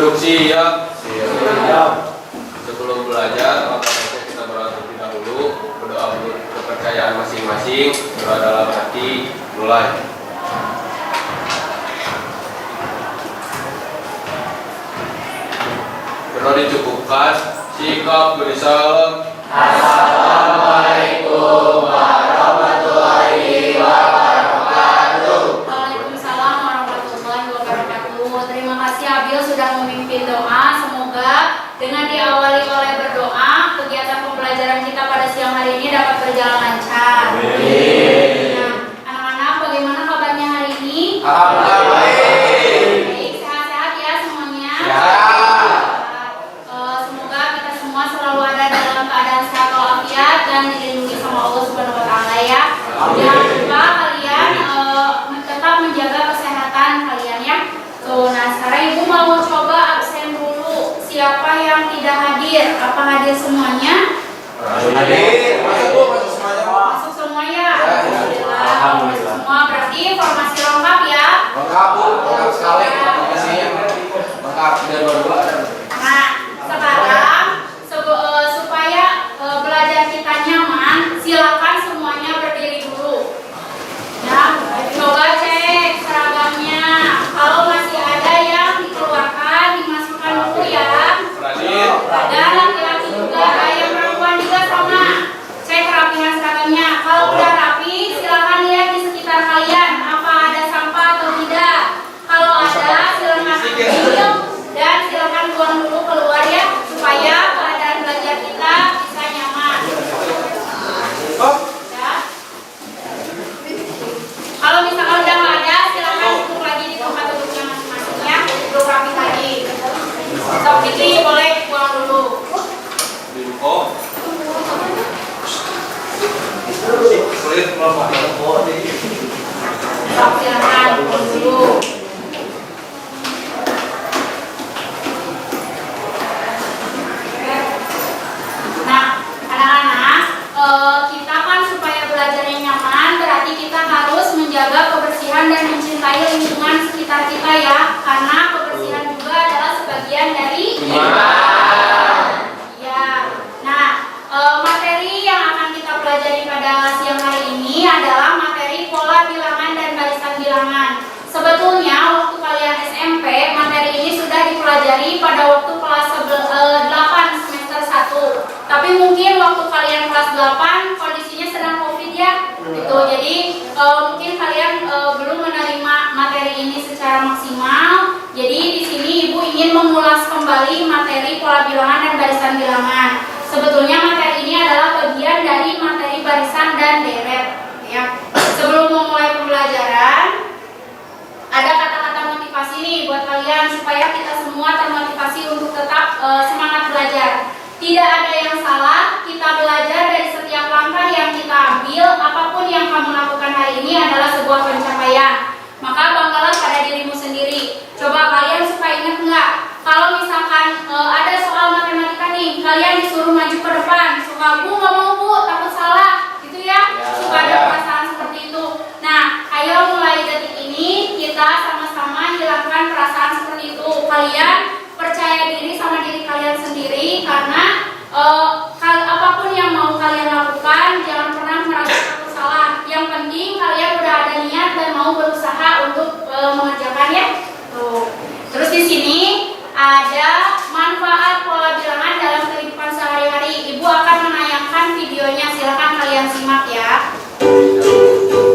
Duduk siap. Siap. Sebelum belajar, maka kita berdoa terlebih dahulu. Berdoa menurut kepercayaan masing-masing. Doa dalam hati. Mulai. Berdoa dicukupkan. Sikap beri salam. Assalamualaikum warahmatullahi wabarakatuh. Waalaikumsalam warahmatullahi wabarakatuh. Terima kasih Abil sudah memimpin doa. Semoga dengan diawali oleh berdoa, kegiatan pembelajaran kita pada siang hari ini dapat berjalan lancar. Amin. Nah, anak-anak bagaimana kabarnya hari ini? Alhamdulillah baik. Baik, sehat-sehat ya semuanya. Semoga kita semua selalu ada dalam keadaan sehat walafiat dan dilindungi sama Allah Subhanahu wa taala ya. Jangan lupa kalian tetap menjaga kesehatan kalian ya. Nah sekarang Ibu mau coba absen dulu. Siapa yang tidak hadir? Apa hadir semuanya? Hadir. Masuk semuanya. Masuk semua ya? Alhamdulillah. Alhamdulillah. Semua berarti informasi lengkap ya? Lengkap Bu, lengkap sekali. Informasinya lengkap dan dua-dua ada. Nah, sekarang supaya belajar kita nyaman, silakan semuanya berdiri dulu. Ya, coba cek seragamnya. Kalau masih ada yang dikeluarkan, dimasukkan dulu ya. Dan laki-laki juga, yang perempuan juga sama. Cek kerapihan seragamnya. Kalau udah rapi, silakan lihat di sekitar kalian apa ada sampah atau tidak. Kalau ada, silakan ambil dan silakan buang dulu keluar ya, supaya keadaan belajar kita bisa nyaman. Ya. Kalau misalkan udah nggak ada, silakan duduk lagi di tempat duduknya masing-masing ya, duduk rapi lagi. Sok Diki boleh buang dulu. Info. Sok silakan buang dulu. Nah, anak-anak, kita kan supaya belajarnya nyaman, berarti kita harus menjaga kebersihan dan mencintai lingkungan sekitar kita ya, karena kebersihan juga adalah sebagian dari iman. Ya, nah, materi yang akan kita pelajari pada siang hari ini adalah materi pola bilangan dan barisan bilangan. Sebetulnya waktu kalian SMP, materi ini sudah dipelajari pada waktu kelas 8 semester 1. Tapi mungkin waktu kalian kelas 8 kondisinya sedang Covid ya. Gitu. Jadi mungkin kalian belum menerima materi ini secara maksimal. Jadi di sini Ibu ingin mengulas kembali materi pola bilangan dan barisan bilangan. Sebetulnya materi ini adalah bagian dari materi barisan dan deret ya. Sebelum memulai pembelajaran, ada kata-kata motivasi nih buat kalian supaya kita semua termotivasi untuk tetap semangat belajar. Tidak ada yang salah, kita belajar dari setiap langkah yang kita ambil. Apapun yang kamu lakukan hari ini adalah sebuah pencapaian. Maka banggalah pada dirimu sendiri. Coba kalian suka ingat nggak? Kalau misalkan ada soal matematika nih, kalian disuruh maju ke depan. Suka Bu, nggak mau Bu, takut salah, gitu ya? Suka ada perasaan seperti itu. Nah, ayo mulai detik ini kita sama-sama hilangkan perasaan seperti itu. Kalian percaya diri sama diri kalian sendiri, karena apapun yang mau kalian lakukan jangan pernah merasa takut salah. Yang penting kalian udah ada niat dan mau berusaha untuk mengerjakannya. Tuh. Terus di sini ada manfaat pola bilangan dalam kehidupan sehari-hari. Ibu akan menayangkan videonya, silakan kalian simak ya.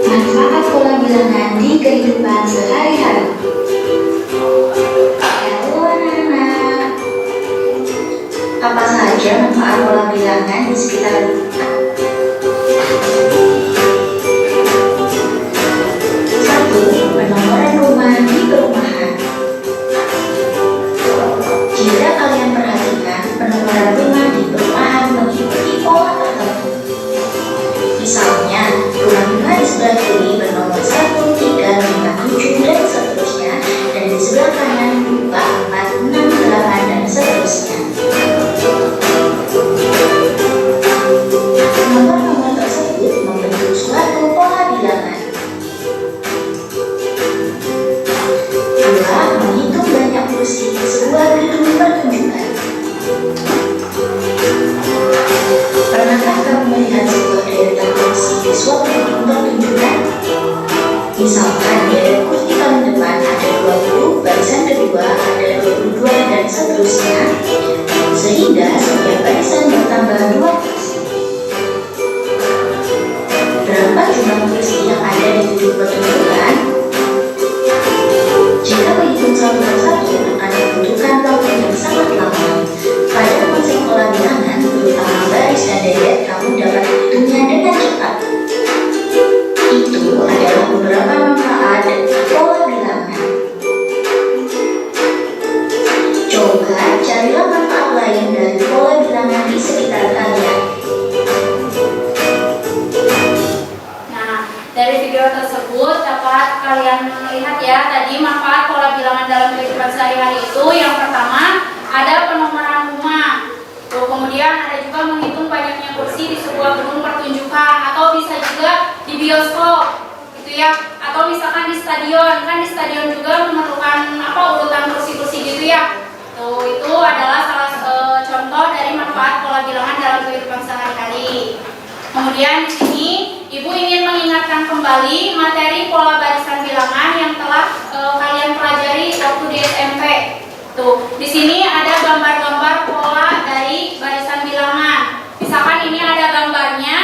Manfaat pola bilangan di kehidupan sehari-hari. Halo anak-anak, apa saja manfaat pola bilangan di sekitar kita? Satu, penomoran rumah di perumahan. Jika kalian perhatikan, penomoran rumah di perumahan mengikuti pola tertentu. Misalnya, rumah di sebelah kiri bernomor 1, 3, 5, 7, dan seterusnya. kalian lihat ya, tadi manfaat pola bilangan dalam kehidupan sehari-hari itu yang pertama ada penomoran rumah. Tuh, kemudian ada juga menghitung banyaknya kursi di sebuah gedung pertunjukan atau bisa juga di bioskop gitu ya, atau misalkan di stadion, kan di stadion juga memerlukan urutan kursi-kursi gitu ya. Tuh, itu adalah salah contoh dari manfaat pola bilangan dalam kehidupan sehari-hari. Kemudian di sini Ibu ingin mengingatkan kembali materi pola barisan bilangan yang telah kalian pelajari waktu di SMP. Tuh, di sini ada gambar-gambar pola dari barisan bilangan. Misalkan ini ada gambarnya,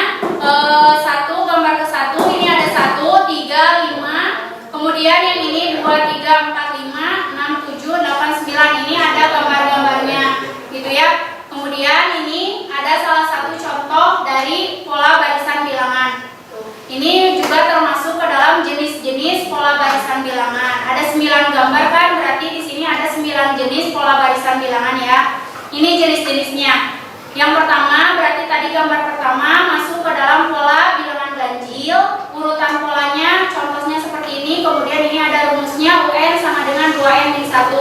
gambar ke 1, ini ada 1, 3, 5. Kemudian yang ini 2, 3, 4, 5, 6, 7, 8, 9. Ini ada gambar-gambarnya, gitu ya. Kemudian ini ada salah satu contoh dari pola barisan bilangan. Ini juga termasuk ke dalam jenis-jenis pola barisan bilangan. Ada 9 gambar kan, berarti di sini ada 9 jenis pola barisan bilangan ya. Ini jenis-jenisnya. Yang pertama, berarti tadi gambar pertama masuk ke dalam pola bilangan ganjil. Urutan polanya contohnya seperti ini. Kemudian ini ada rumusnya UN sama dengan 2N min 1.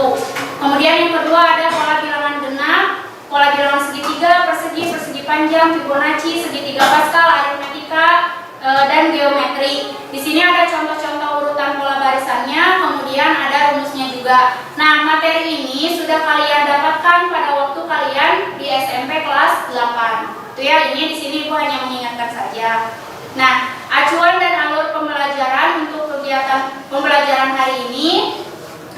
Kemudian yang kedua ada pola bilangan genap, pola bilangan segitiga, persegi panjang, Fibonacci, segitiga Pascal, aritmetika, dan geometri. Di sini ada contoh-contoh urutan pola barisannya, kemudian ada rumusnya juga. Nah, materi ini sudah kalian dapatkan pada waktu kalian di SMP kelas 8. Itu ya, ini di sini Ibu hanya mengingatkan saja. Nah, acuan dan alur pembelajaran untuk kegiatan pembelajaran hari ini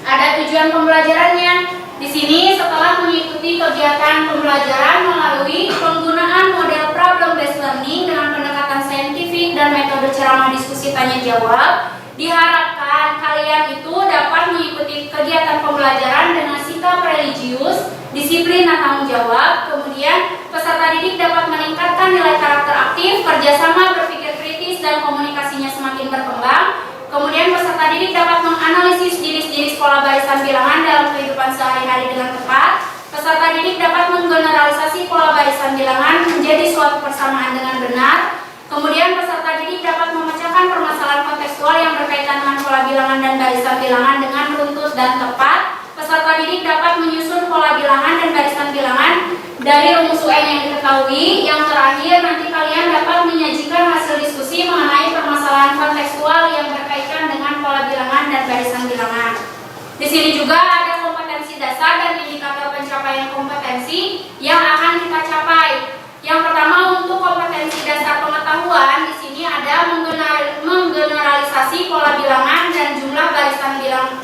ada tujuan pembelajarannya. Di sini setelah mengikuti kegiatan pembelajaran melalui penggunaan model problem based learning dengan pendekatan saintifik dan metode ceramah diskusi tanya jawab, diharapkan kalian itu dapat mengikuti kegiatan pembelajaran dengan sikap religius, disiplin dan tanggung jawab. Kemudian peserta didik dapat meningkatkan nilai karakter aktif, kerjasama, berpikir kritis, dan komunikasinya semakin berkembang. Kemudian peserta didik dapat menganalisis jenis-jenis pola barisan bilangan dalam kehidupan sehari-hari dengan tepat. Peserta didik dapat menggeneralisasi pola barisan bilangan menjadi suatu persamaan dengan benar. Kemudian peserta didik dapat memecahkan permasalahan kontekstual yang berkaitan dengan pola bilangan dan barisan bilangan dengan runtut dan tepat. Peserta didik dapat menyusun pola bilangan dan barisan bilangan dari rumus UN yang diketahui. Yang terakhir, nanti kalian dapat menyajikan hasil diskusi mengenai permasalahan kontekstual yang berkaitan dengan pola bilangan dan barisan bilangan. Di sini juga ada kompetensi dasar dan indikator pencapaian kompetensi yang akan kita capai. Yang pertama, untuk kompetensi dasar pengetahuan, di sini ada menggeneralisasi pola bilangan dan jumlah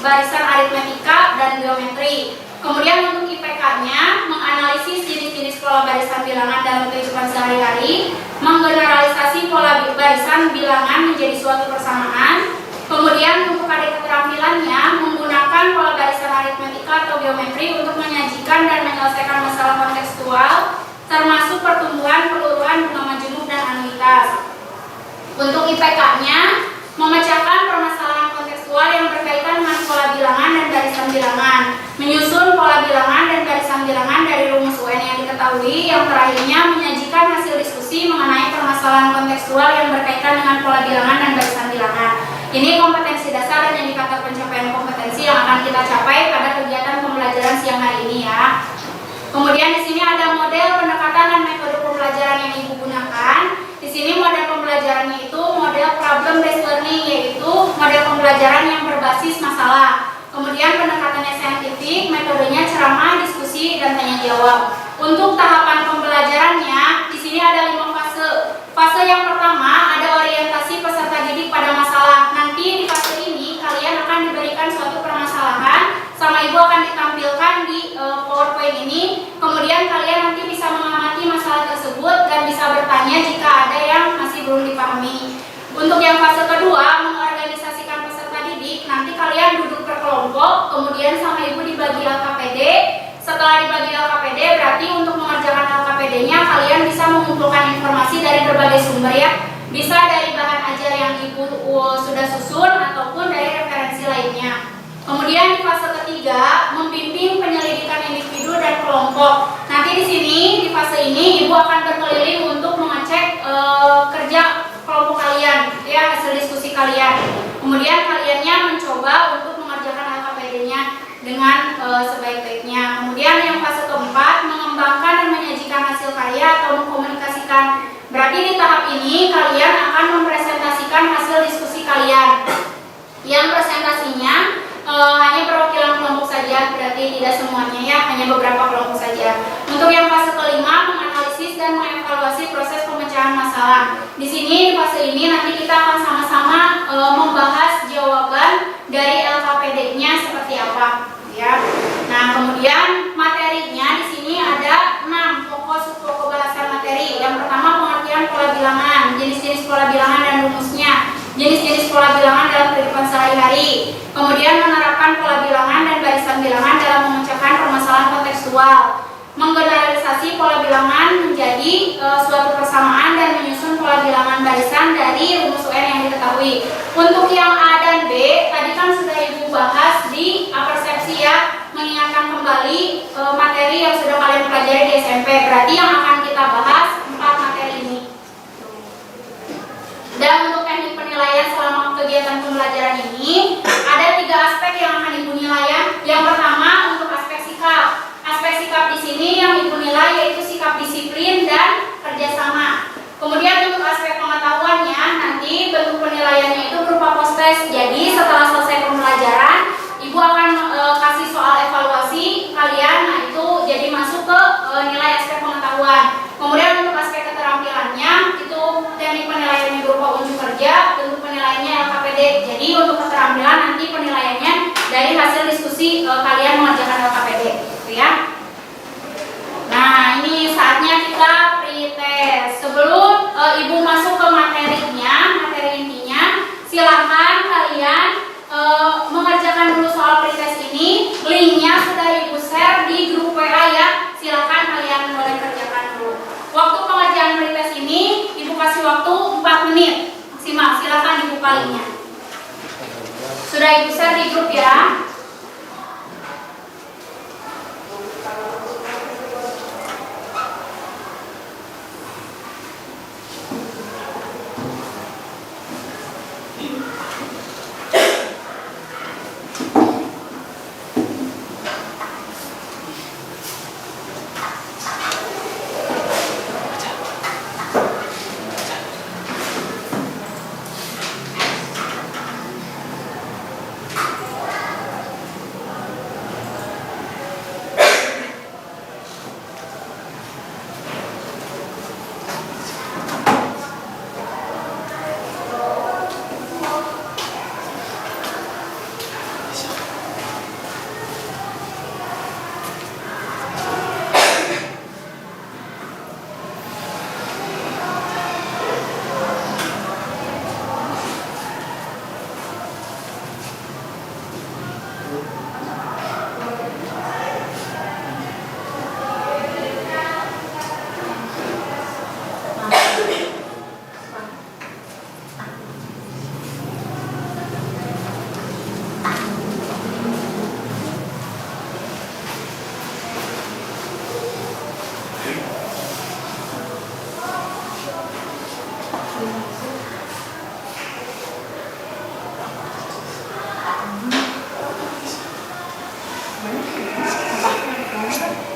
barisan aritmetika dan geometri. Kemudian untuk IPK-nya, menganalisis jenis-jenis pola barisan bilangan dalam kehidupan sehari-hari, menggeneralisasi pola barisan bilangan menjadi suatu persamaan. Kemudian untuk ada keterampilannya, menggunakan pola barisan aritmetika atau geometri untuk menyajikan dan menyelesaikan masalah kontekstual, termasuk pertumbuhan, peluruhan, bunga majemuk, dan anuitas. Untuk IPK-nya, memecahkan permasalahan kontekstual yang berkaitan dengan pola bilangan dan barisan bilangan, menyusun pola bilangan dan barisan bilangan dari rumus UN yang diketahui. Yang terakhirnya, menyajikan hasil diskusi mengenai permasalahan kontekstual yang berkaitan dengan pola bilangan dan barisan bilangan. Ini kompetensi dasar dan indikator pencapaian kompetensi yang akan kita capai pada kegiatan pembelajaran siang hari ini ya. Kemudian di sini ada model pendekatan dan metode pembelajaran yang Ibu gunakan. Di sini model pembelajarannya itu model problem based learning, yaitu model pembelajaran yang berbasis masalah. Kemudian pendekatannya saintifik, metodenya ceramah, diskusi, dan tanya jawab. Untuk tahapan pembelajarannya, di sini ada 5 fase. Fase yang pertama ada orientasi peserta didik pada masalah. Nanti di fase ini kalian akan diberikan suatu permasalahan, sama Ibu akan ditampilkan di PowerPoint ini. Kemudian kalian nanti bisa mengamati masalah tersebut dan bisa bertanya jika ada yang masih belum dipahami. Untuk yang fase kedua, mengorganisasikan peserta didik. Nanti kalian duduk berkelompok, kemudian sama Ibu dibagi LKPD. Setelah dibagi LKPD, berarti untuk mengerjakan LKPD-nya kalian bisa mengumpulkan informasi dari berbagai sumber ya. Bisa dari bahan ajar yang Ibu sudah susun ataupun dari referensi lainnya. Kemudian di fase ketiga, membimbing penyelidikan individu dan kelompok. Nanti di sini, di fase ini Ibu akan berkeliling untuk mengecek kerja kelompok kalian, ya, hasil diskusi kalian. Kemudian kaliannya mencoba untuk mengerjakan LKPD-nya dengan sebaik-baiknya. Kemudian yang fase keempat, mengembangkan dan menyajikan hasil karya atau mengkomunikasikan. Berarti di tahap ini kalian akan mempresentasikan hasil diskusi kalian. Yang presentasinya hanya perwakilan kelompok saja, berarti tidak semuanya ya, hanya beberapa kelompok saja. Untuk yang fase kelima, menganalisis dan mengevaluasi proses pemecahan masalah. Di sini di fase ini nanti kita akan sama-sama membahas jawaban dari LKPD-nya seperti apa, ya. Nah, kemudian materinya di sini ada 6 pokok subpokok bahasan materi. Yang pertama, pengertian pola bilangan, jenis-jenis pola bilangan dan rumusnya, jenis-jenis pola bilangan dalam kehidupan sehari-hari, kemudian menerapkan pola bilangan dan barisan bilangan dalam memecahkan permasalahan kontekstual, menggeneralisasi pola bilangan menjadi suatu persamaan dan menyusun pola bilangan barisan dari rumus UN yang diketahui. Untuk yang A dan B, tadi kan sudah Ibu bahas di persepsi ya, mengingatkan kembali materi yang sudah kalian pelajari di SMP. Berarti yang akan kita bahas 4 materi ini. Dan untuk teknik penilaian selama kegiatan pembelajaran ini, ada 3 aspek yang akan Ibu nilai. Yang pertama untuk aspek sikap. Aspek sikap di sini yang Ibu nilai yaitu sikap disiplin dan kerjasama. Kemudian untuk aspek pengetahuannya, nanti bentuk penilaiannya itu berupa post-test. Jadi setelah selesai pembelajaran, Ibu akan kasih soal evaluasi kalian. Nah itu jadi masuk ke nilai aspek pengetahuan. Kemudian untuk aspek keterampilannya, itu teknik penilaiannya berupa unjuk kerja, bentuk penilaiannya LKPD. Jadi untuk keterampilan nanti penilaiannya dari hasil diskusi kalian mengerjakan LKPD, gitu ya. Nah, ini saatnya kita pretest. Sebelum Ibu masuk ke materinya, materi intinya, silahkan kalian mengerjakan dulu soal pretest ini. Linknya sudah Ibu share di grup WA ya. Silahkan kalian boleh kerjakan dulu. Waktu pengerjaan pretest ini Ibu kasih waktu 4 menit maksimal. Silahkan dibuka linknya. Sudah Ibu share di grup ya.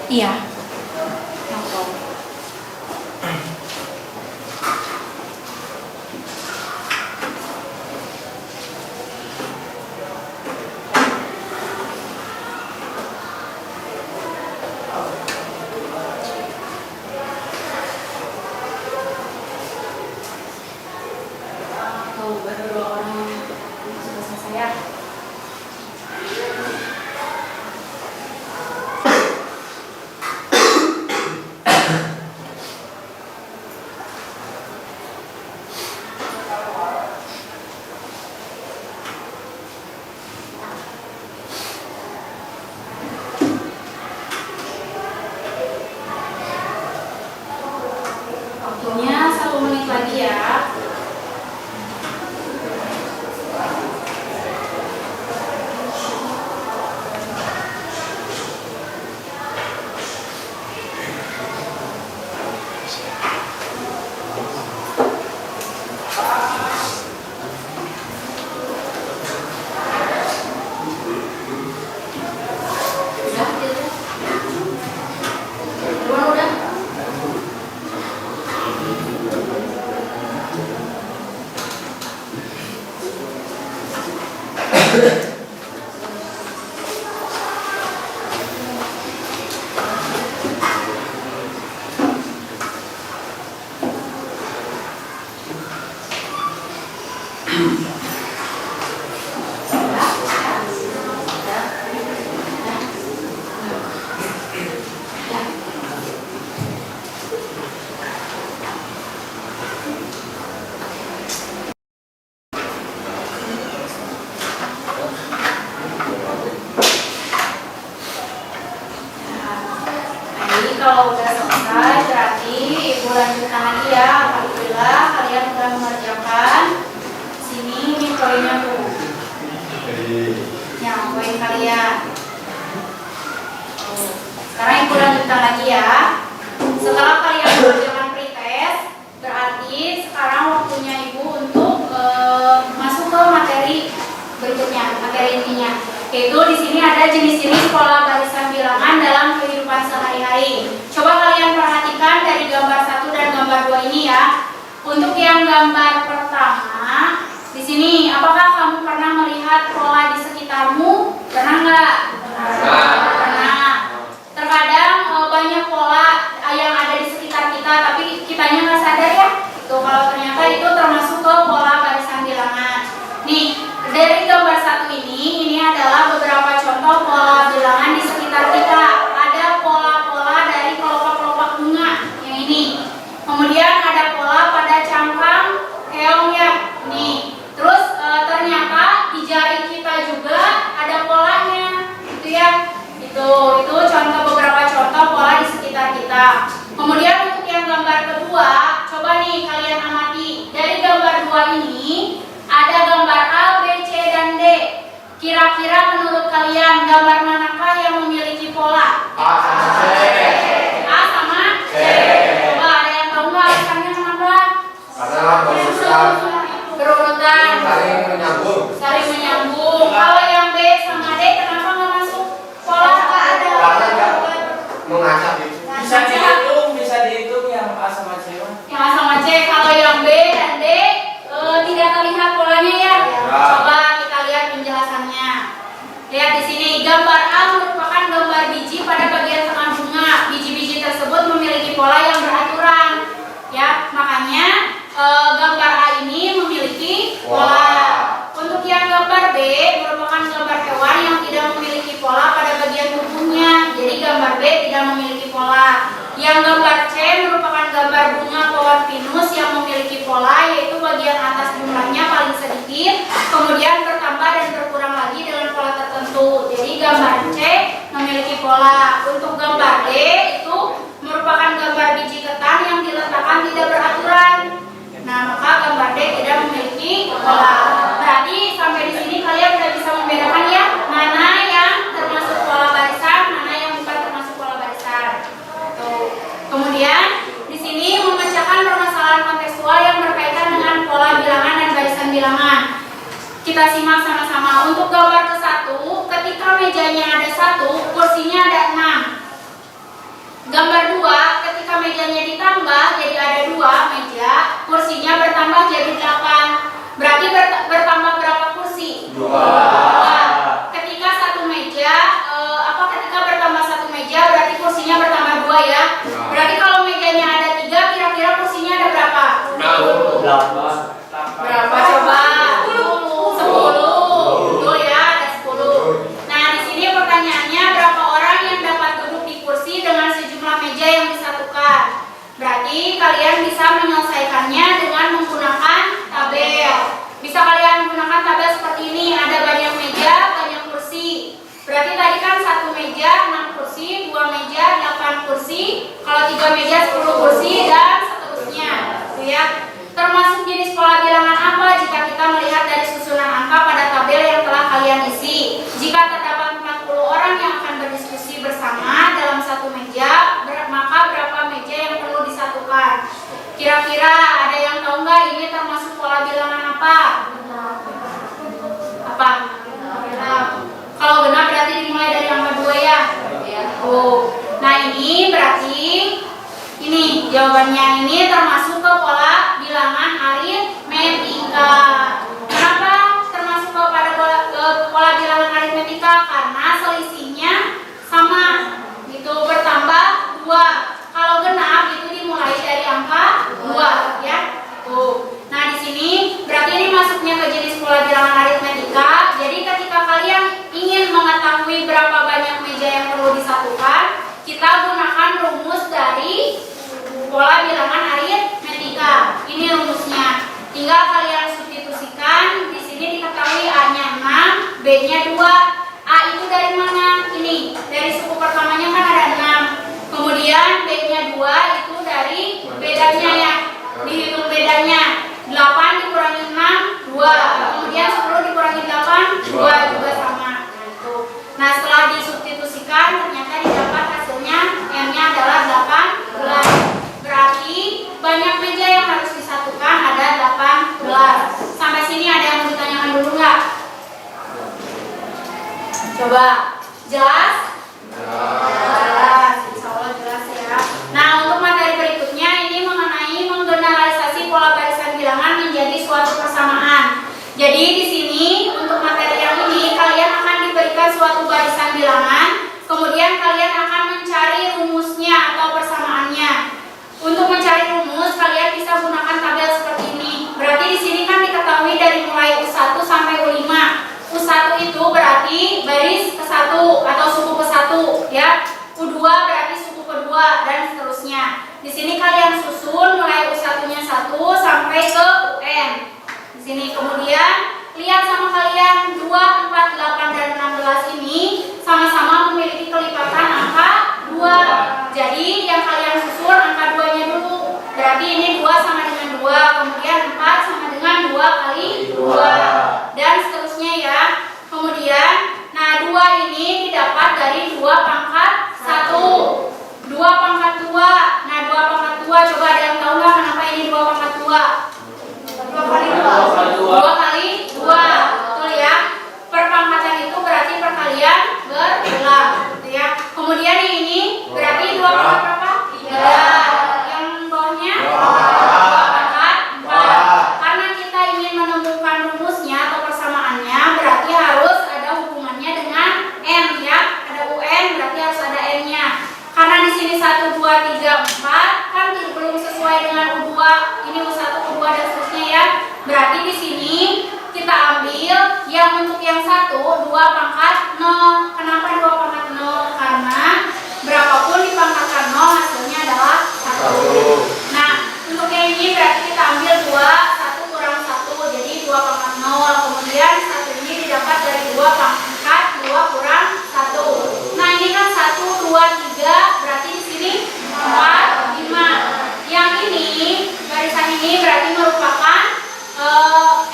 Iya. Baru 2 orang sudah selesai ya. kalau udah selesai berarti Ibu lanjutkan lagi ya. Alhamdulillah kalian sudah mengerjakan. Sini ini poinnya tuh. Yang poin kalian. Sekarang Ibu lanjutkan lagi ya. Setelah kalian mengerjakan pretest, berarti sekarang waktunya Ibu untuk masuk ke materi berikutnya, materi intinya. Yaitu di sini ada jenis-jenis pola barisan bilangan dalam kehidupan sehari-hari. Coba kalian perhatikan dari gambar 1 dan gambar 2 ini ya. Untuk yang gambar pertama, di sini apakah kamu pernah melihat pola di sekitarmu? Pernah nggak? Pernah. Terkadang banyak pola yang ada di sekitar kita, tapi kitanya nggak sadar ya. Tuh kalau ternyata itu termasuk ke pola barisan bilangan. Nih, dari gambar 1 ini adalah beberapa contoh pola bilangan di sekitar kita. Ada pola-pola dari kelopak-kelopak bunga yang ini. Kemudian ada pola pada cangkang keong ya. Nih, terus ternyata di jari kita juga ada polanya, gitu ya. Itu contoh beberapa contoh pola di sekitar kita. Kemudian untuk yang gambar kedua, coba nih kalian amati. Dari gambar 2 ini ada gambar A, B, C, dan D. Kira-kira menurut kalian gambar manakah yang memiliki pola? A sama C. A sama C. Coba ada yang tahu nggak alasannya kenapa? Karena Berurutan. saling menyambung. Saling menyambung. Kalau yang B sama D kenapa nggak masuk pola? Karena nggak mengacak itu. Bisa dihitung yang A sama C. Yang A sama C. Kalau yang B dan D tidak terlihat polanya ya. Coba kita lihat penjelasannya. Lihat di sini gambar A merupakan gambar biji pada bagian tengah bunga. Biji-biji tersebut memiliki pola yang beraturan. Ya, makanya gambar A ini memiliki pola. Untuk yang gambar B merupakan gambar hewan yang tidak memiliki pola pada bagian tubuhnya. Jadi gambar B tidak memiliki pola. Yang gambar C merupakan gambar bunga pohon pinus yang memiliki pola, yaitu bagian atas jumlahnya paling sedikit, kemudian bertambah dan berkurang lagi dengan pola tertentu. Jadi gambar C memiliki pola. Untuk gambar D itu merupakan gambar biji ketan yang diletakkan tidak beraturan. Nah, maka gambar D tidak memiliki pola. Berarti sampai di sini kalian sudah bisa membedakan ya, mana yang termasuk pola barisan, mana yang bukan termasuk pola barisan. Kemudian di sini memecahkan permasalahan kontekstual yang berkaitan dengan pola bilangan dan barisan bilangan. Kita simak sama-sama. Untuk gambar ke-1, ketika mejanya ada 1, kursinya ada 6. Gambar 2, ketika mejanya ditambah jadi ada 2 meja, kursinya bertambah jadi 8. Berarti bertambah berapa kursi? 2. Ketika satu meja, ketika bertambah 1 meja berarti kursinya bertambah 2 ya. Berarti kalau mejanya ada 3, kira-kira kursinya ada berapa? 8. Berapa coba? 10. Betul ya, ada 10. Nah, di sini pertanyaannya berapa orang yang dapat duduk di kursi dengan sejumlah meja yang disatukan? Berarti kalian bisa menyelesaikannya dengan menggunakan tabel. Bisa kalian menggunakan tabel seperti ini, ada banyak meja, banyak kursi. Berarti tadi kan 1 meja 6 kursi, 2 meja 8 kursi, kalau 3 meja 10 kursi dan seterusnya. Gitu ya. Termasuk jenis pola bilangan apa jika kita melihat dari susunan angka pada tabel yang telah kalian isi. Jika terdapat 40 orang yang akan berdiskusi bersama dalam 1 meja, maka berapa meja yang perlu disatukan? Kira-kira ada yang tahu nggak ini termasuk pola bilangan apa? Apa? Kalau benar berarti dimulai dari angka 2 ya. Nah, ini berarti ini jawabannya ini termasuk ke pola bilangan aritmetika. Kenapa termasuk kepada pola bilangan aritmetika? Karena selisihnya sama, gitu, bertambah 2. Kalau genap itu dimulai dari angka 2 ya. Nah, di sini berarti ini masuknya ke jenis pola bilangan aritmetika. Jadi ketika kalian ingin mengetahui berapa banyak meja yang perlu disatukan, kita gunakan rumus dari pola bilangan aritmetika. Ini rumusnya. Tinggal kalian substitusikan. Di sini diketahui A-nya 6, B-nya 2. A itu dari mana? Ini dari suku pertamanya kan ada 6. Kemudian bedanya ya. Dihitung bedanya. 8 dikurangi 6, 2. Kemudian 10 dikurangi 8, 2 juga sama. Nah, setelah disubstitusikan ternyata didapat hasilnya M-nya adalah 18. Berarti banyak meja yang harus disatukan ada 18. Sampai sini ada yang mau ditanyakan dulu nggak? Coba, jelas? Jelas, insya Allah jelas ya. Nah, untuk materi berikutnya ini mengenai menggeneralisasi pola barisan bilangan menjadi suatu persamaan. Jadi di sini untuk materi yang ini kalian akan diberikan suatu barisan bilangan, kemudian kalian akan mencari rumusnya atau persamaannya. Untuk mencari rumus kalian bisa gunakan tabel seperti ini. Berarti di sini kan diketahui dari mulai U1 sampai U5. U1 itu berarti baris ke-1 atau suku ke-1 ya. U2 berarti suku kedua dan seterusnya. Di sini kalian susun mulai U1-nya 1 sampai ke UN. Di sini kemudian lihat sama kalian 2, 4, 8 dan 16 ini sama-sama memiliki kelipatan angka 2. Jadi yang kalian susun angka 2-nya dulu. Berarti ini 2 sama dengan 2, kemudian 4 sama dengan 2 kali 2 dan seterusnya ya. Kemudian nah 2 ini didapat dari 2 pangkat 1. 2 pangkat 2. Nah 2 pangkat 2 coba ada yang tahu nggak kenapa ini 2 pangkat 2? 2 kali 2 kali 2, betul ya. Perpangkatan itu berarti perkalian berulang, gitu ya. Kemudian ini berarti 2 pangkat berapa? 3. Yang bawahnya 2 pangkat 4. Karena kita ingin menemukan rumusnya atau persamaannya, berarti harus ada hubungannya dengan M ya. Ada UN berarti harus ada M-nya. Karena di sini 1, 2, 3, 4 kan belum sesuai dengan U2. Ini U1, U2 dan seterusnya ya. Berarti di sini kita ambil yang untuk yang 1 2 pangkat 0. Kenapa 2 pangkat 0? Karena berapapun dipangkatkan 0 hasilnya adalah 1. Nah, untuk yang ini berarti kita ambil 2, 1 kurang 1 jadi 2 pangkat 0. Kemudian 1 ini didapat dari 2 pangkat 2 kurang 1. Nah, ini kan 1, 2, 3 berarti di sini 4, 5. Yang ini barisan ini berarti merupakan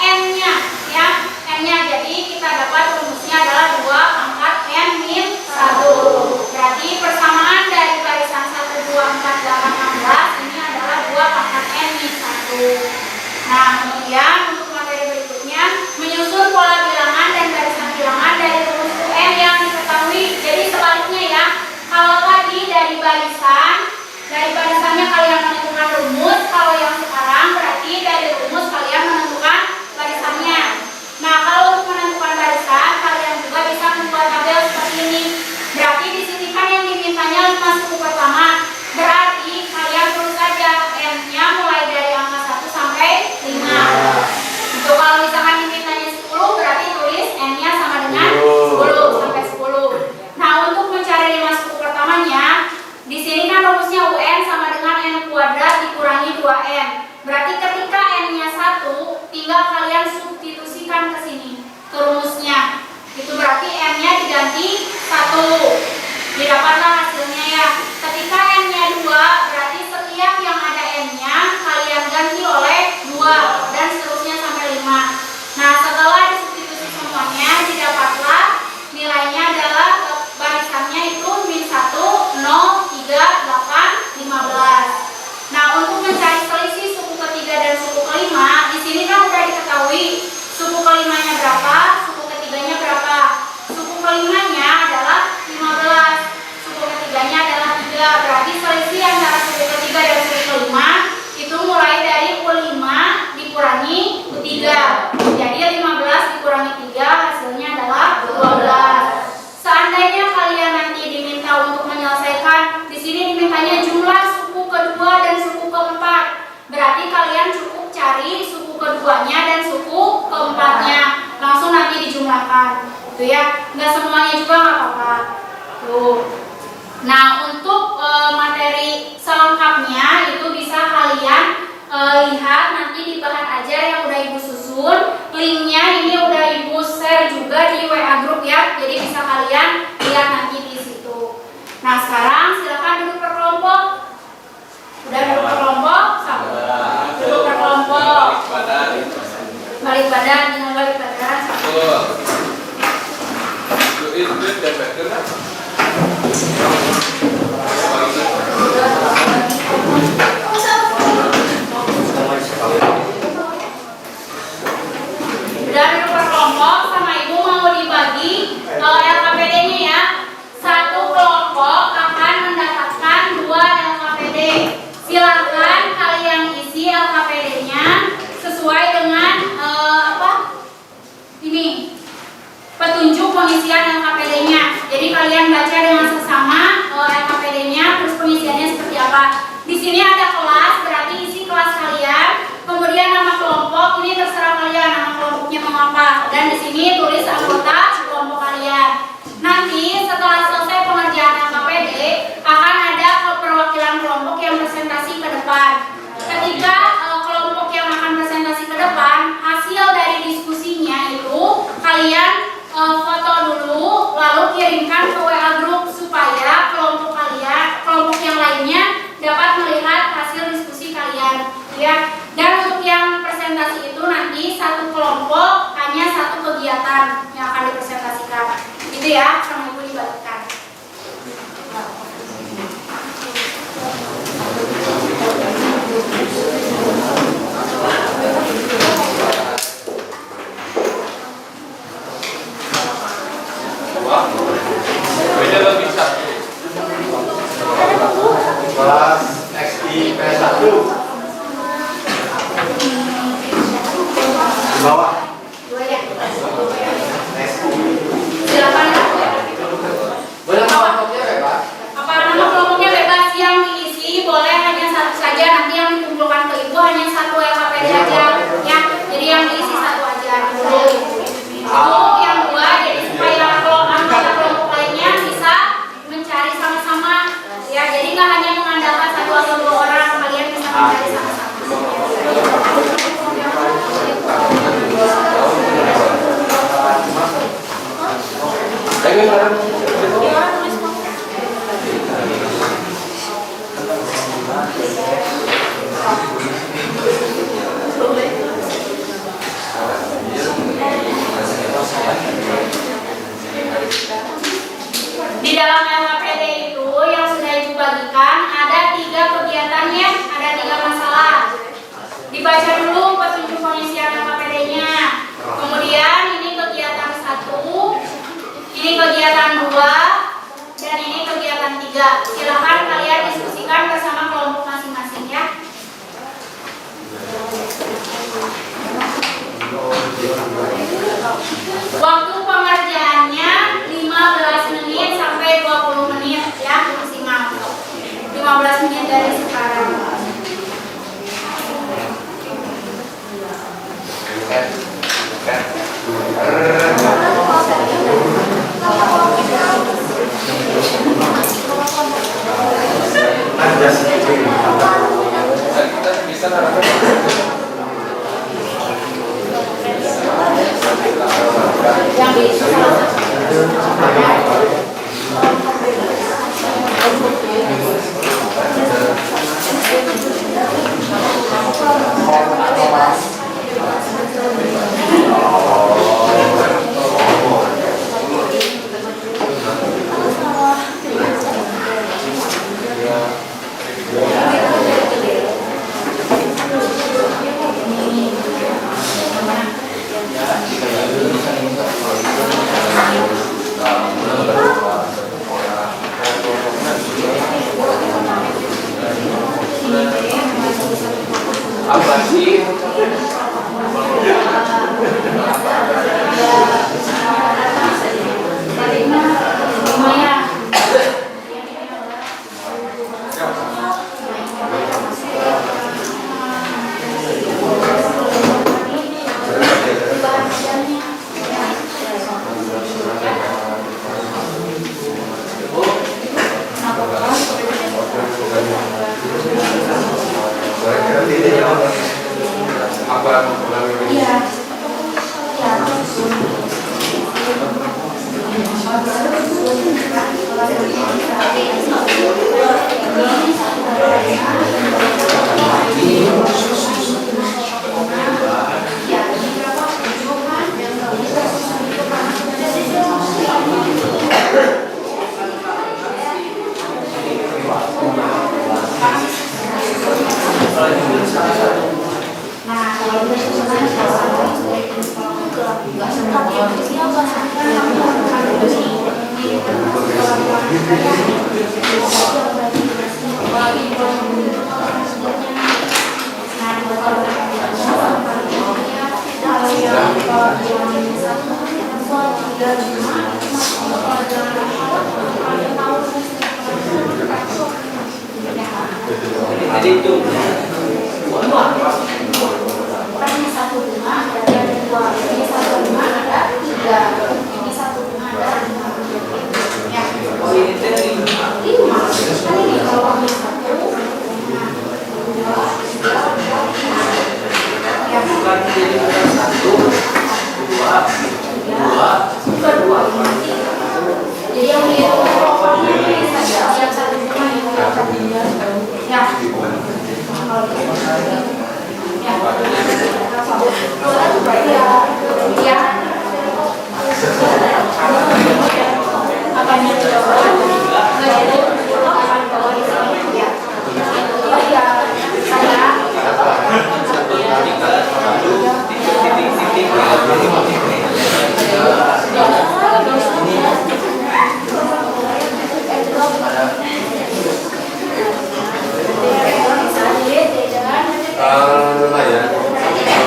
N-nya ya. N-nya jadi kita dapat rumusnya adalah 2 pangkat N-1. Berarti persamaan dari barisan 1, 2, 4, 8, 16 ini adalah 2 pangkat N-1. Nah, kemudian untuk materi berikutnya menyusun pola bilangan dan barisan bilangan dari rumus UN yang diketahui. Jadi sebaliknya ya. Kalau tadi dari barisannya kalian menentukan rumus, kalau yang sekarang berarti dari rumus kalian menentukan barisannya. Nah, kalau untuk menentukan barisan kalian juga bisa membuat tabel seperti ini. Berarti di sini kan yang dimintanya 5 suku pertama. Berarti kalian tulis saja N-nya mulai dari angka 1 sampai 5. Itu kalau misalkan dimintanya 10 berarti tulis N-nya sama dengan 10 sampai 10. Nah, untuk mencari 5 suku pertamanya, di sini kan rumusnya UN sama dengan N kuadrat dikurangi 2N. Berarti ketika N-nya 1, tinggal kalian substitusikan ke sini, ke rumusnya. Itu berarti N-nya diganti 1. Didapatlah hasilnya ya. Ketika N-nya 2, berarti setiap yang ada N-nya kalian ganti oleh 2 dan seterusnya sampai 5. Nah, setelah disubstitusi semuanya, didapatlah nilainya adalah barisannya itu min 1, 0, 3, 8, 15. Nah, untuk mencari selisih suku ketiga dan suku kelima, di sini kan udah diketahui suku kelimanya berapa, suku ketiganya berapa. Suku kelimanya adalah 15, suku ketiganya adalah 3. Berarti selisih antara suku ketiga dan suku kelima itu mulai dari U5 dikurangi U3. Jadi 15 dikurangi 3 hasilnya adalah 12. Seandainya kalian nanti diminta untuk menyelesaikan, di sini dimintanya jumlah suku kedua dan suku keempat. Berarti kalian cukup cari suku keduanya dan suku keempatnya. Langsung nanti dijumlahkan. Tuh ya, nggak semuanya juga nggak apa-apa. Tuh. Nah, untuk materi selengkapnya itu bisa kalian lihat nanti di bahan ajar yang udah Ibu susun. Linknya ini udah Ibu share juga di WA grup ya. Jadi bisa kalian lihat nanti di situ. Nah, sekarang silakan duduk per kelompok. Udah duduk per kelompok. balik badan, tinggal balik badan. Duit dan betul kan? Dari per kelompok sama ibu mau dibagi LKPD-nya ya. Satu kelompok akan mendapatkan 2 LKPD. Silakan kalian isi LKPD-nya sesuai dengan ini petunjuk pengisian LKPD-nya. Jadi kalian baca dengan sesama LKPD-nya, terus pengisiannya seperti apa. Di sini ada kelas, berarti isi kelas kalian. Kemudian nama kelompok ini terserah kalian nama kelompoknya mau apa. Dan di sini tulis anggota kelompok kalian. Nanti setelah selesai pengerjaan LKPD akan ada perwakilan kelompok yang presentasi ke depan. Ketika kelompok yang akan presentasi ke depan, hasil dari diskusinya itu kalian foto dulu, lalu kirimkan ke WA group supaya kelompok kalian, kelompok yang lainnya dapat melihat hasil diskusi kalian, ya. Dan untuk yang presentasi itu nanti satu kelompok hanya satu kegiatan yang akan dipresentasikan, gitu ya, sama ibu dibagikan. Beda lebih satu. Kelas XI P1 di bawah. Dua ya. XI. Silakan. Boleh kelompoknya bebas? Apa nama kelompoknya bebas, yang diisi boleh hanya satu saja. Nanti yang dikumpulkan ke ibu hanya satu LKPD aja, ya. Jadi yang diisi satu aja. Itu yang 2. Jadi supaya anggota kelompok lainnya bisa mencari sama-sama, ya. Jadi nggak hanya mengandalkan 1 atau 2 orang, kalian bisa mencari sama-sama. Di dalam LKPD itu yang sudah ibu bagikan ada 3 kegiatannya, ada 3 masalah. Dibaca dulu petunjuk pengisian LKPD-nya. Kemudian ini kegiatan 1, ini kegiatan 2, dan ini kegiatan 3. Silahkan kalian diskusikan bersama kelompok masing-masing, ya. Waktu pengerjaannya 15 menit sampai 20 menit, ya, maksimal. 15 menit dari sekarang. Kita bisa narapkan. Yang diisi salah satu. Apa sih? Lumayan. Apa? Iya. dihitung. Kan ini satu bunga ada dua, ini satu bunga ada tiga, ini satu bunga ada lima. Ya. Oh ini teh lima. Lima. Kan ini kalau ini satu, dua, tiga, ya. Bukan jadi satu, dua, Bukan dua, tiga. Jadi yang ini saja yang satu bunga yang tadinya ya. Ya. Ya. Apanya dibawa? Enggak itu akan bawa di sini ya. Oh ya, saya lumayan.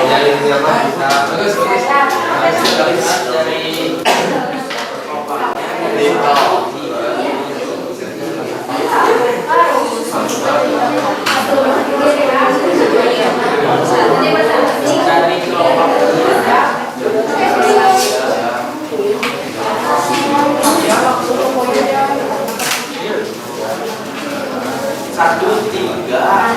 Yang ini apa? Bagus. dari dari kelompok satu tiga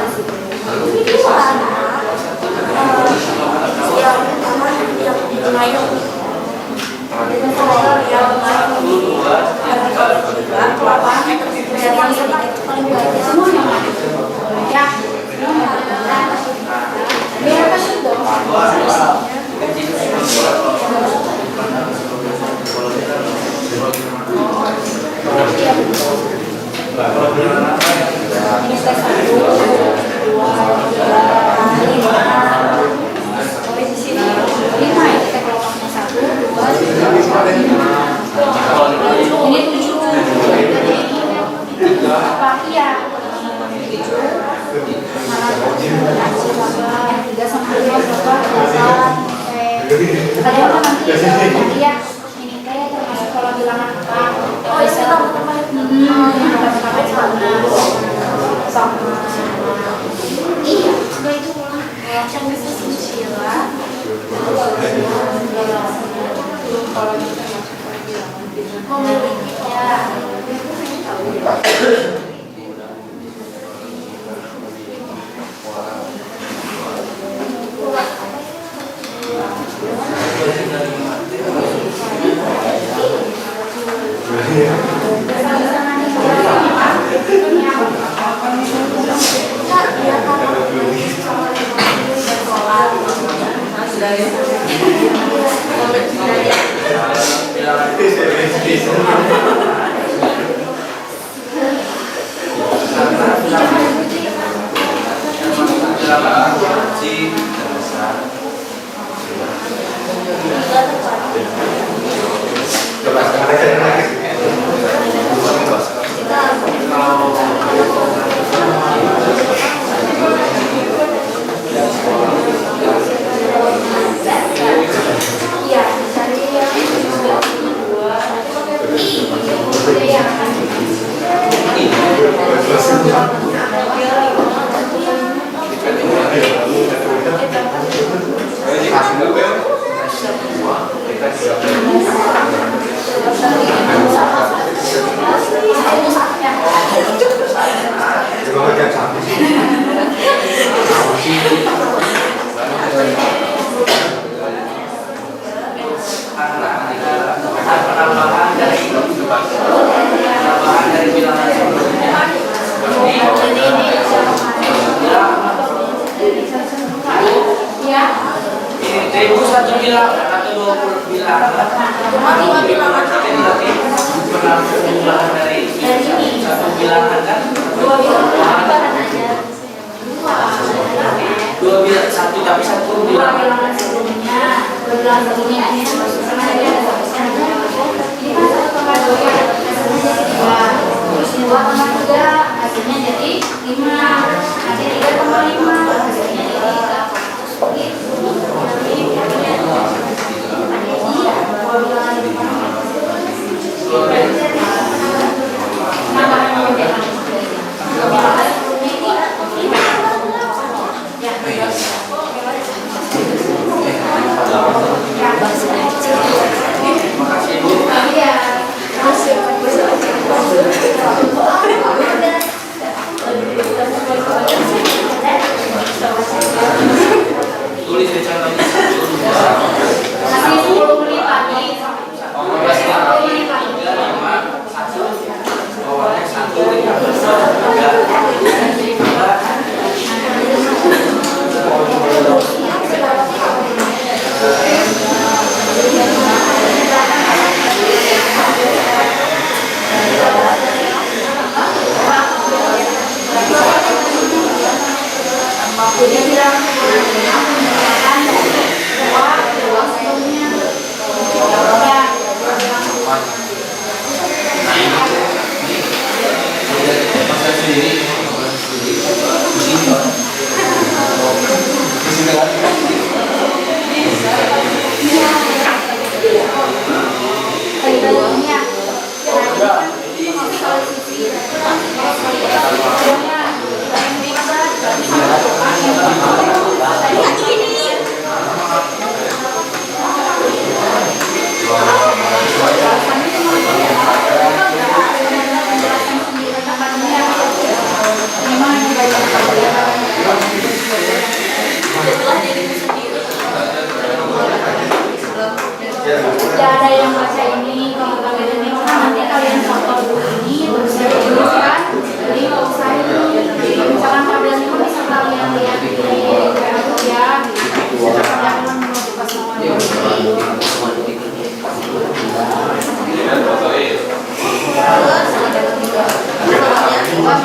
ini tujuh. Apa iya? Tiga sama lima berapa? Tadi apa nanti ya? Ini teh termasuk kalau bilangan apa? Oh itu sama. Iya, udah itu pulang. Yang bisa Sheila. Kalau kita memilikinya.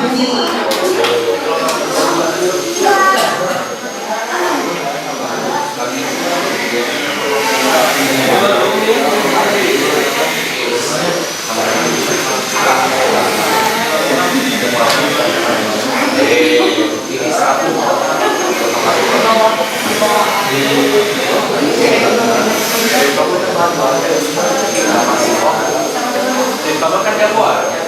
bunyi. Ini satu. Kamu kan jagoan.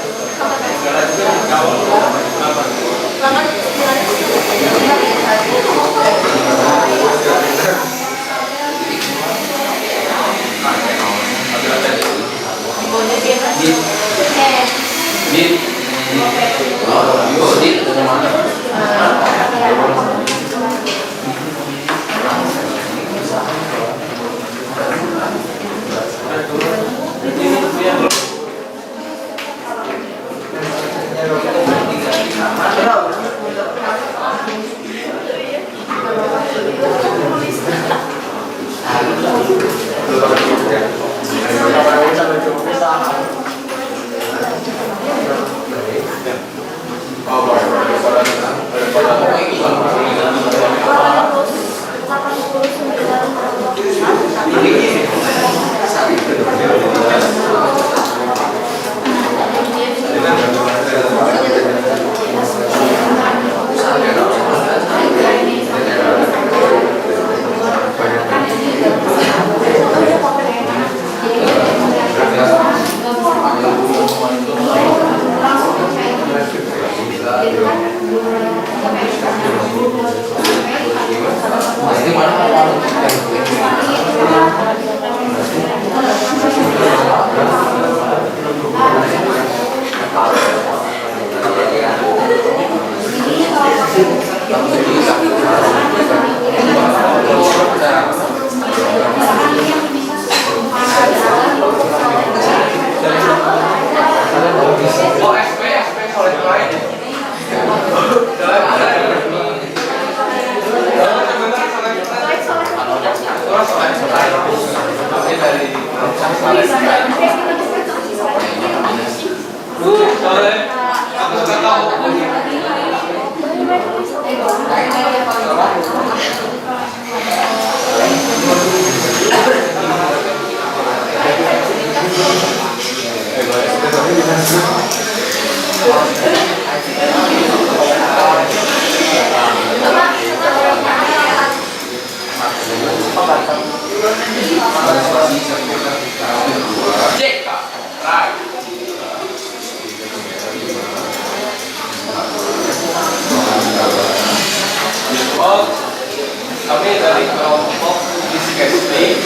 Kami dari kelompok Diskesni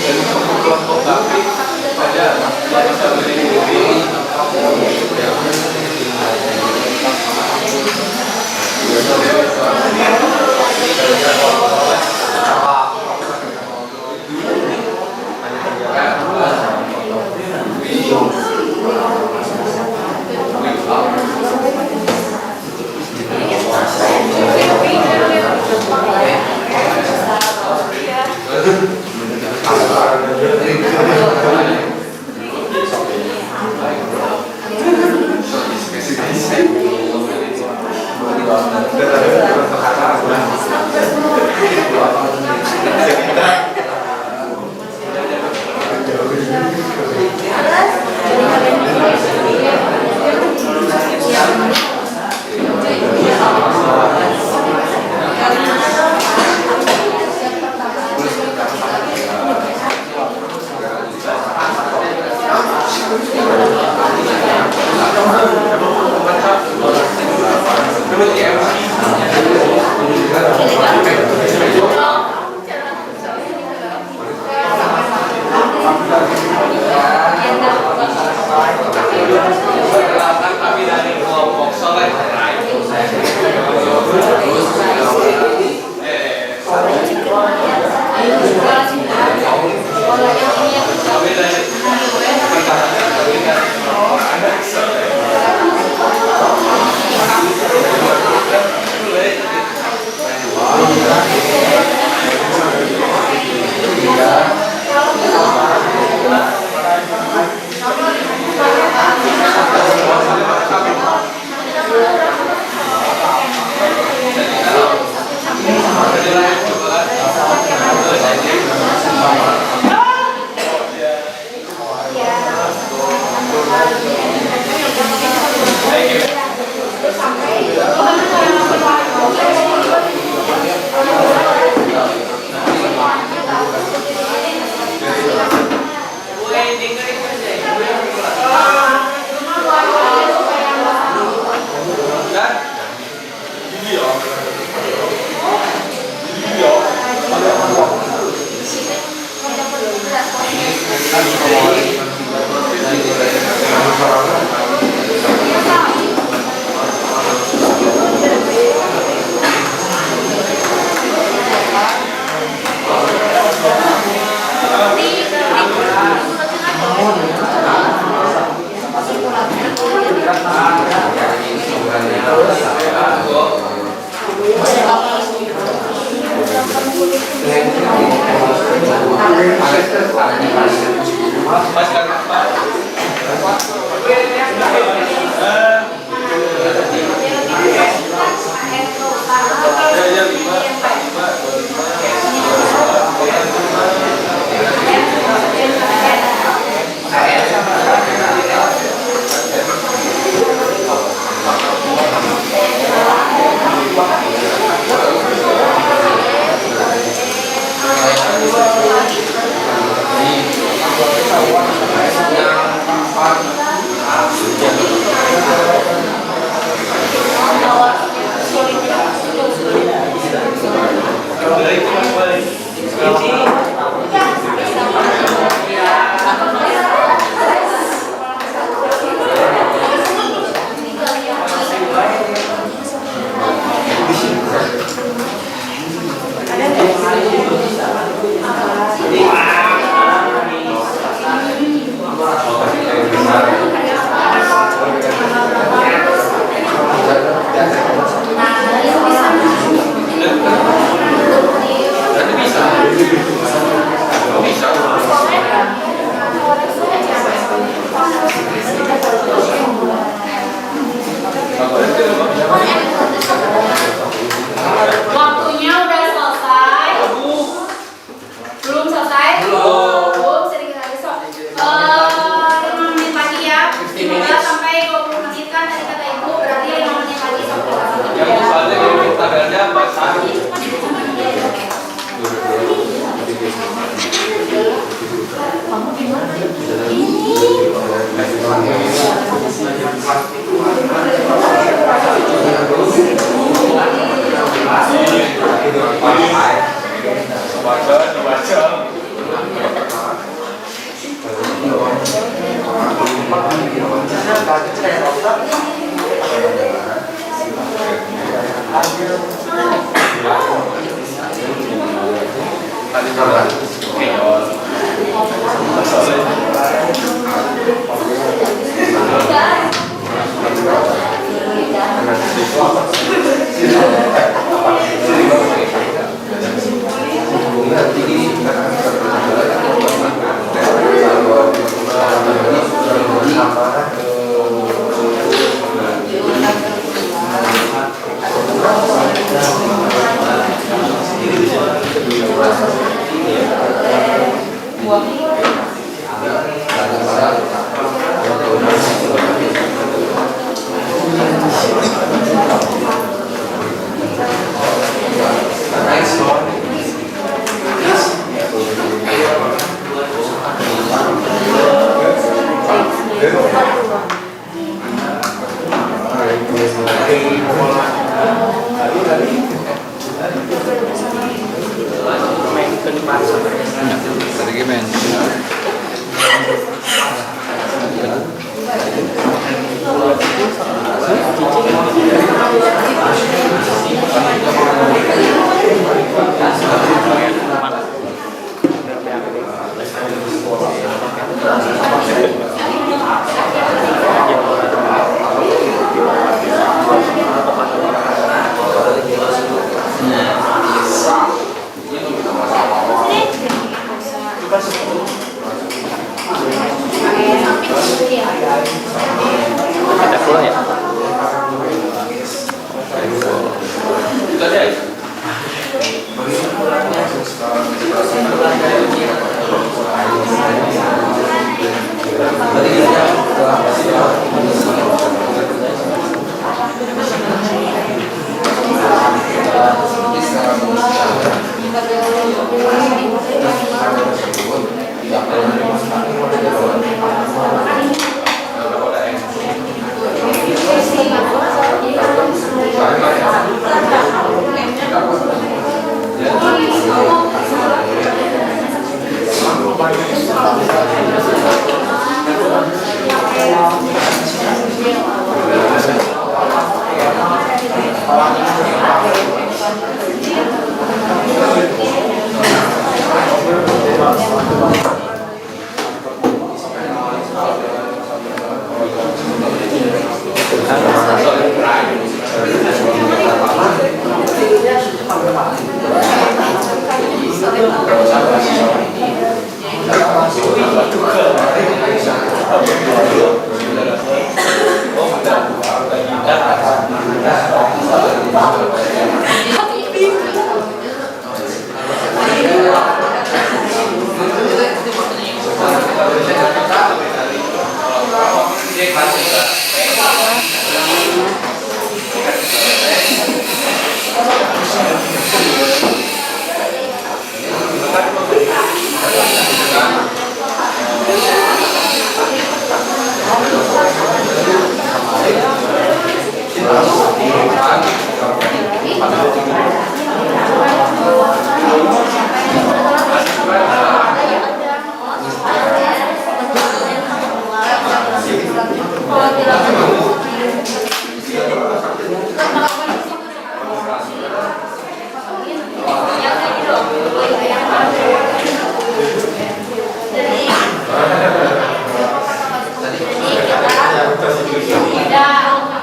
dan kelompok kami ada yang bisa berdiri kami dari kelompok Soleh Tiga. Waktunya udah selesai. Belum selesai? Belum. Sedikit lagi sok. 5 menit lagi ya. 15 sampai 20 menit kan tadi kata ibu, berarti 5 menit lagi sampai 20 menit. Yang soalnya kalau tabelnya basah.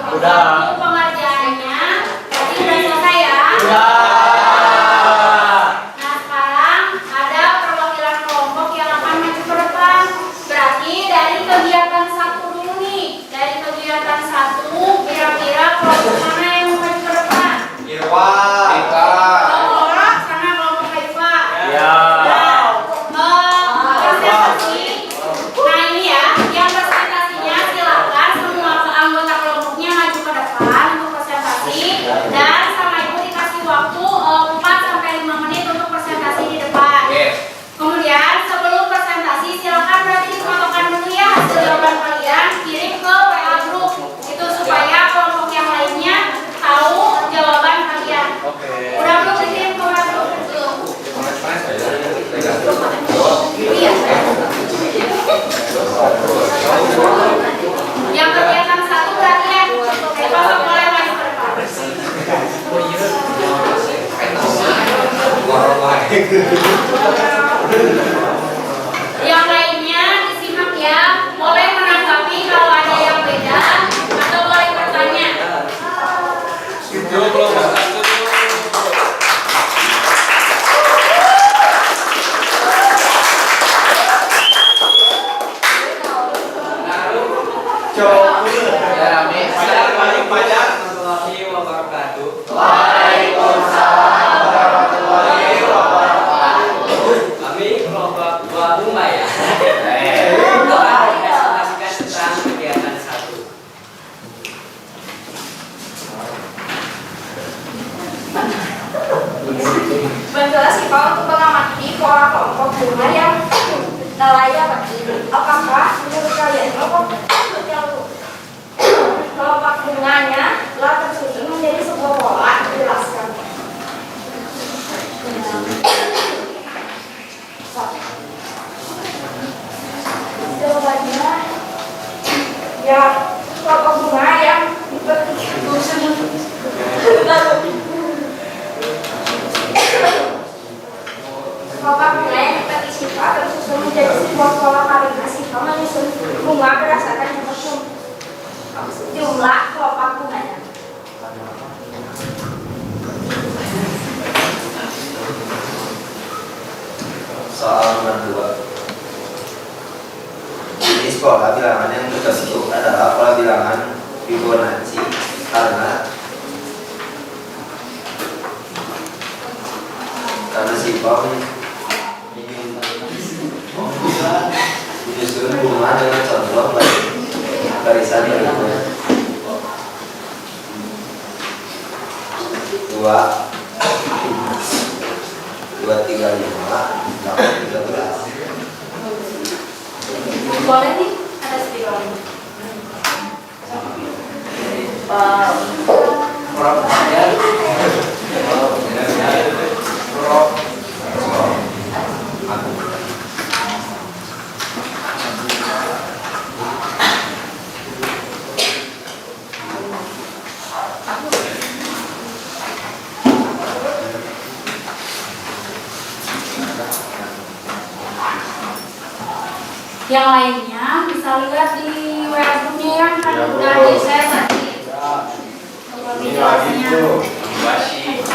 Udah. Pengerjaannya tadi udah selesai ya. Nah sekarang ada perwakilan kelompok yang akan maju ke depan. Berarti dari kegiatan 1 dulu nih. Dari kegiatan 1 kira-kira kelompok mana yang mau maju ke depan? Irwa. Karena kelompok Haifa. Ya. Presentasi. Nah ini ya, yang presentasinya silakan semua anggota kelompoknya maju ke depan untuk presentasi dan sama ibu dikasih waktu 4 sampai 5 menit untuk presentasi di depan. Kemudian sebelum presentasi silakan berarti difotokan dulu ya hasil jawaban kalian, kirim ke WA group itu supaya kelompok yang lainnya tahu jawaban kalian. Udah belum dikirim ke WA group? Iya. Yang kegiatan 1 berarti ya, besok boleh maju ke depan. Yang lainnya disimak ya, boleh menanggapi kalau ada yang beda atau boleh bertanya. Assalamualaikum warahmatullahi wabarakatuh. Waalaikumsalam warahmatullahi wabarakatuh. Kami kelompok 2 Bunga ya. Akan presentasikan tentang kegiatan 1. Bantulah si Paul untuk mengamati pola kelompok bunga yang nelayan ini. Apakah menurut kalian kelompok bunganya telah tersusun menjadi sebuah pola? Jelaskan. Jawabannya ya kelompok bunga yang kelompok bunga yang dipetik sifat tersusun menjadi sebuah pola karena sifat menyusun bunga berdasarkan jumlah kelompok bunganya. Soal nomor 2. Jenis pola bilangan yang terbentuk adalah pola bilangan Fibonacci karena sifat menyusun bunga dengan contoh barisan berikut 2 2 3 5 8 13. Boleh nih, ada speaker. Yang lainnya bisa lihat di webnya yang kan udah di-share tadi. Ini lagi tuh, masih.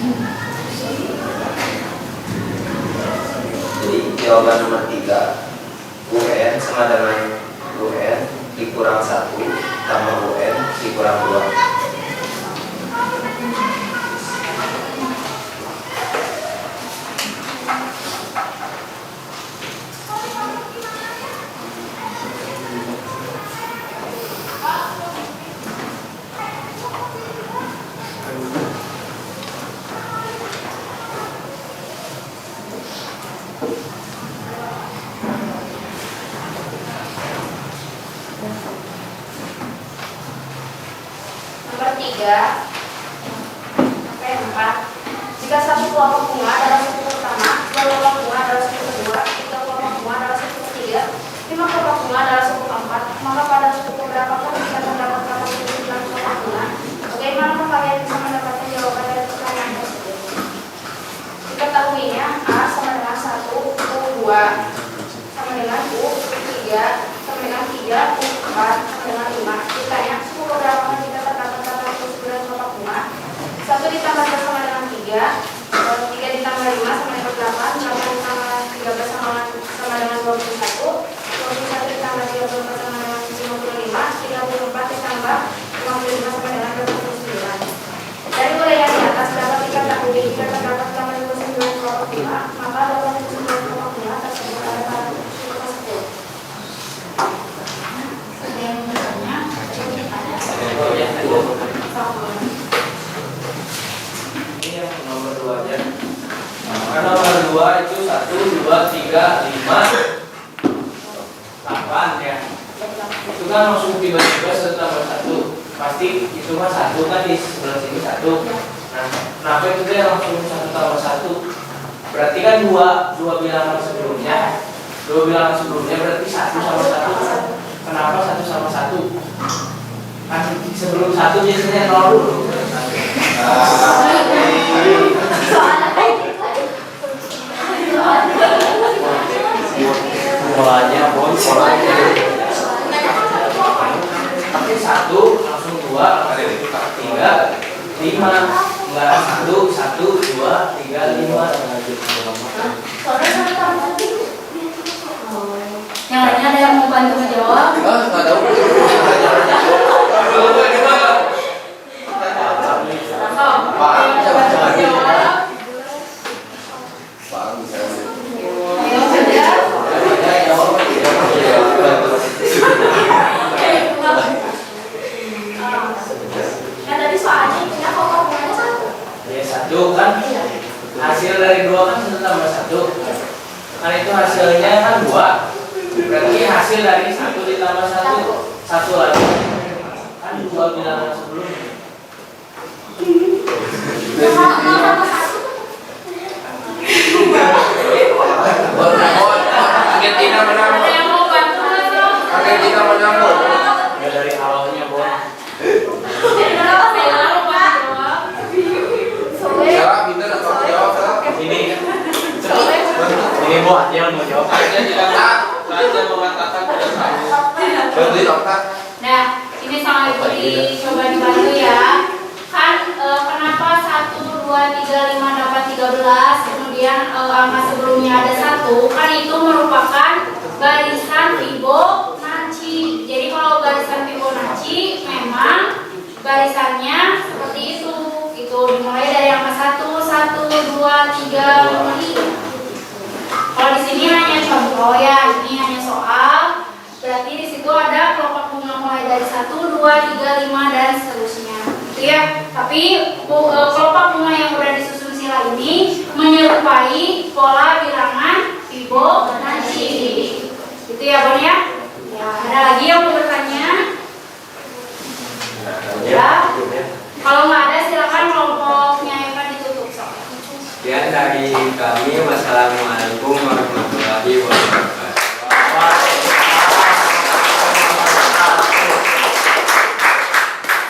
Jadi jawaban nomor 3 UN sama dengan UN dikurang 1 tambah UN dikurang 2. Nomor 3 sampai 4. Jika satu kelompok bunga adalah suku pertama, dua kelompok bunga adalah suku kedua, tiga kelompok bunga adalah suku ketiga, 5 kelompok bunga adalah suku keempat, maka pada suku keberapakah bisa terdapat berapa suku dalam kelompok bunga? Bagaimana kalian bisa mendapatkan jawaban dari pertanyaan tersebut? Diketahuinya A sama dengan 1, U2 sama dengan U3 sama dengan 3, U4 sama dengan 5. Ditanya suku keberapakah jika terdapat berapa suku dalam kelompok bunga? 1 ditambah 2 sama dengan 3, 3 ditambah 5 sama dengan 8, 8 ditambah 13 sama dengan 21, 21 ditambah 34 sama dengan 55, 34 ditambah 55 sama dengan 29. Dari uraian di atas dapat diketahui jika terdapat 89 kelompok bunga, maka 89 kelompok bunga tersebut ada pada suku tersebut. Ada yang bertanya? Ini yang nomor 2 aja. Karena nomor 2 itu 1, 2, 3, 5, 8 ya. Itu kan langsung tiba-tiba tambah 1. Pasti itu mah 1 kan di sebelah sini 1. Nah, kenapa itu dia langsung 1 tambah 1? Berarti kan 2 bilangan sebelumnya. 2 bilangan sebelumnya berarti 1 sama 1. Kenapa 1 sama 1? Kan sebelum 1 biasanya 0 dulu. Polanya tapi 1 langsung 2 langsung 3 5 enggak 1 1 2 3 5. Yang lainnya ada yang mau bantu menjawab? Nggak tahu. Pak, bisa baca lagi. Pak, bisa. Ayo saja. Nah tadi soalnya punya kelompok bunganya 1. Ya 1 kan hasil dari 2 kan 1 tambah 1. Kan itu hasilnya kan 2. Berarti hasil dari 1 ditambah 1 lagi kan 2 bilangan sebelumnya. Argentina menang. Ada yang mau bantu nggak? Argentina menang. Ya dari awalnya Bon. Saya mau jawab. Salah, pintar atau jawab salah? Ini buat dia mau jawab. Saya tidak saya mengatakan tidak sanggup. Bantuin dokter. Nah, ini sama ibu dicoba dibantu ya. Kan kenapa 1, 2, 3, 5 dapat 13, kemudian angka sebelumnya ada 1, kan itu merupakan barisan Fibonacci. Jadi kalau barisan Fibonacci memang barisannya seperti itu. Itu dimulai dari angka 1, 1, 2, 3, 5. Kalau di sini hanya contoh ya, ini hanya soal. Berarti di situ ada kelompok bunga mulai dari 1, 2, 3, 5 dan seterusnya. Gitu ya. Tapi kelompok bunga yang udah disusun sila ini menyerupai pola bilangan Fibonacci. Gitu ya, Bon ya? Ya, ada lagi yang mau bertanya? Ya. Kalau nggak ada silakan kelompoknya Eva ditutup soalnya. Sekian dari kami. Wassalamualaikum warahmatullahi wabarakatuh.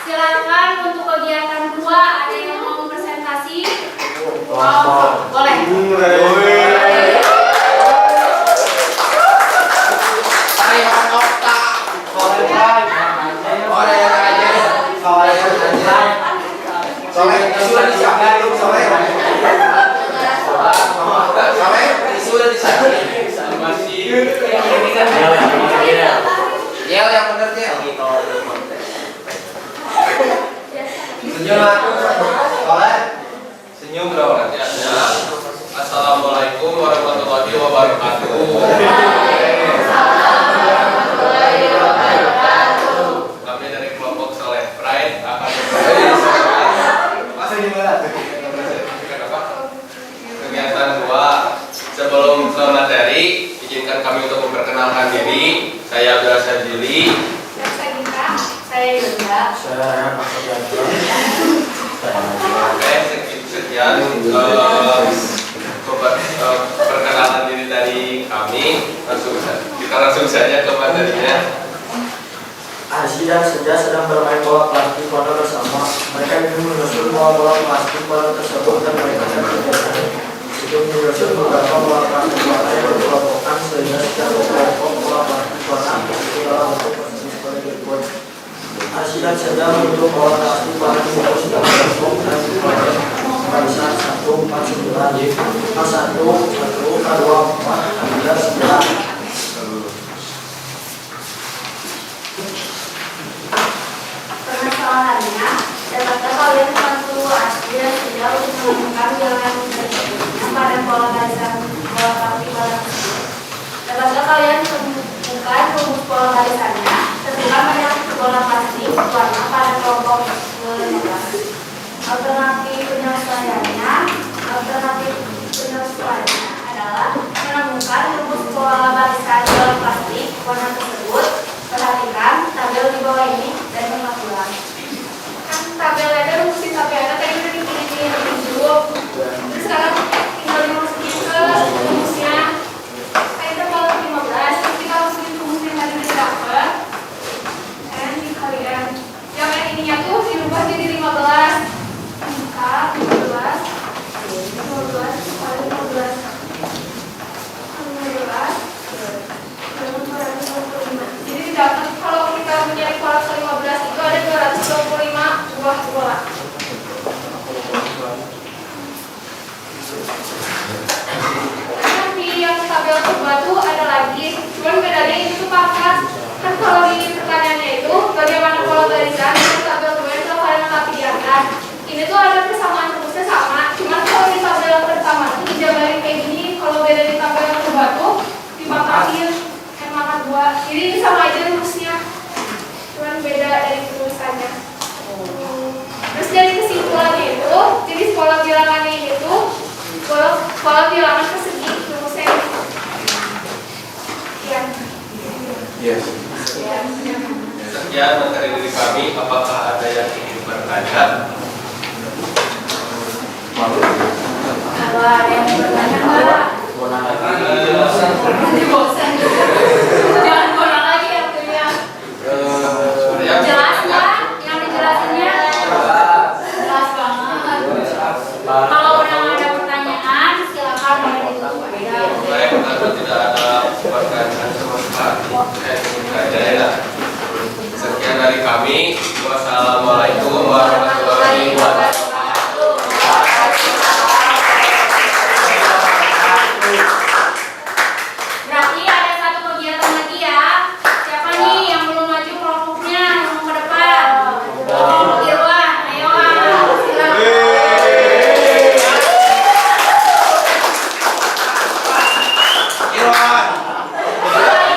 Silakan untuk kegiatan 2 ada yang mau presentasi? Oh, boleh. Tarian otak. Korea aja. Soleh, sudah disiapkan belum Soleh? Soleh, sudah disiapkan. Masih. Yel yang bener Yel. Senyum aku. Soleh. Senyum dong. Assalamualaikum warahmatullahi wabarakatuh. Kami dari kelompok Soleh Pride akan Masa gimana? kegiatan 2. Sebelum ke materi, izinkan kami untuk memperkenalkan diri. Saya Abdul Sajili. Saya Gita, saya Yunda. Oke, sekian perkenalan diri dari kami. Kita langsung saja ke materinya. Arsy dan Senja sedang bermain bola plastik warna bersama. Mereka ingin menyusun bola plastik warna tersebut dan mereka akan kerjasama untuk menyusun beberapa bola plastik warna yang berkelompokan sehingga setiap kelompok bola plastik warna itu dalam bentuk persis seperti berikut. Arsy dan Senja membentuk bola plastik warna hijau sedang berkelompok dan dibuat barisan 1, 4, 9, A1, 1, A2, 4, A3, 9. Permasalahannya, dapatkah kalian membantu Arsy dan Senja untuk menemukan bilangan berikutnya pada pola barisan bola plastik warna tersebut? Dapatkah kalian menemukan rumus pola barisannya tentukan pada bola plastik warna pada kelompok ke-15? Alternatif penyelesaiannya adalah menemukan rumus pola barisan bola plastik warna tersebut. Perhatikan tabel di bawah ini dan mengulang. Kan tabelnya ada rumus tabelnya tadi udah dipilih dulu. Terus sekarang tinggal dimasukin ke rumusnya. Kita kalau 15, terus kita masukin rumus yang tadi didapat. Dan dikalikan. Yang ininya tuh dirubah jadi 15. 15 kali 15 jadi dapat kalau kita mencari pola 15 itu ada 225 buah bola. Nanti yang tabel kedua tuh ada lagi, cuman bedanya ini tuh pangkat. Kan kalau di pertanyaannya itu bagaimana pola barisan dan tabel kedua itu kalian lengkap di atas. Ini tuh ada persamaan rumusnya sama, cuman kalau di tabel yang pertama tuh dijabarin kayak gini, kalau beda di tabel yang kedua tuh dipangkatin maka 2. Jadi ini sama aja rumusnya, cuman beda dari tulisannya. Terus dari kesimpulannya itu, jadi pola bilangannya itu pola bilangan persegi rumusnya. Yes. Sekian materi dari kami. Apakah ada yang ingin bertanya? Kalau ada yang bertanya, Pak. Nanti bosan. Jangan bosan lagi ya, waktunya. Jelas kan? Yang dijelasinnya jelas banget. Kalau udah ada pertanyaan, silakan boleh ditutup. Baik, kalau tidak ada pertanyaan sama sekali, sekian dari kami. Wassalamualaikum warahmatullahi wabarakatuh. Berarti ada satu kegiatan lagi ya. Siapa nih yang belum maju kelompoknya? Yang mau ke depan? Irwan, ayo silakan. Irwan.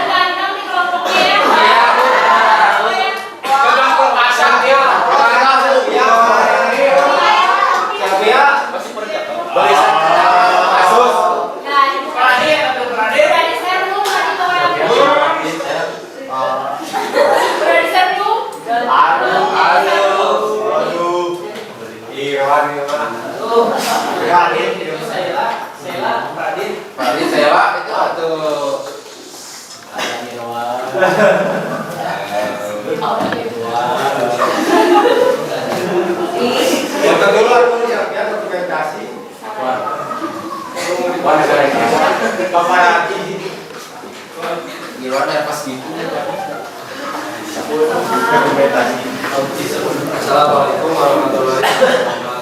Ganteng di kelompoknya ya. Pradit Sela itu atau foto dulu aku ya dokumentasi. Paparazzi. Gimana pas gitu? Dokumentasi. Assalamualaikum warahmatullahi wabarakatuh.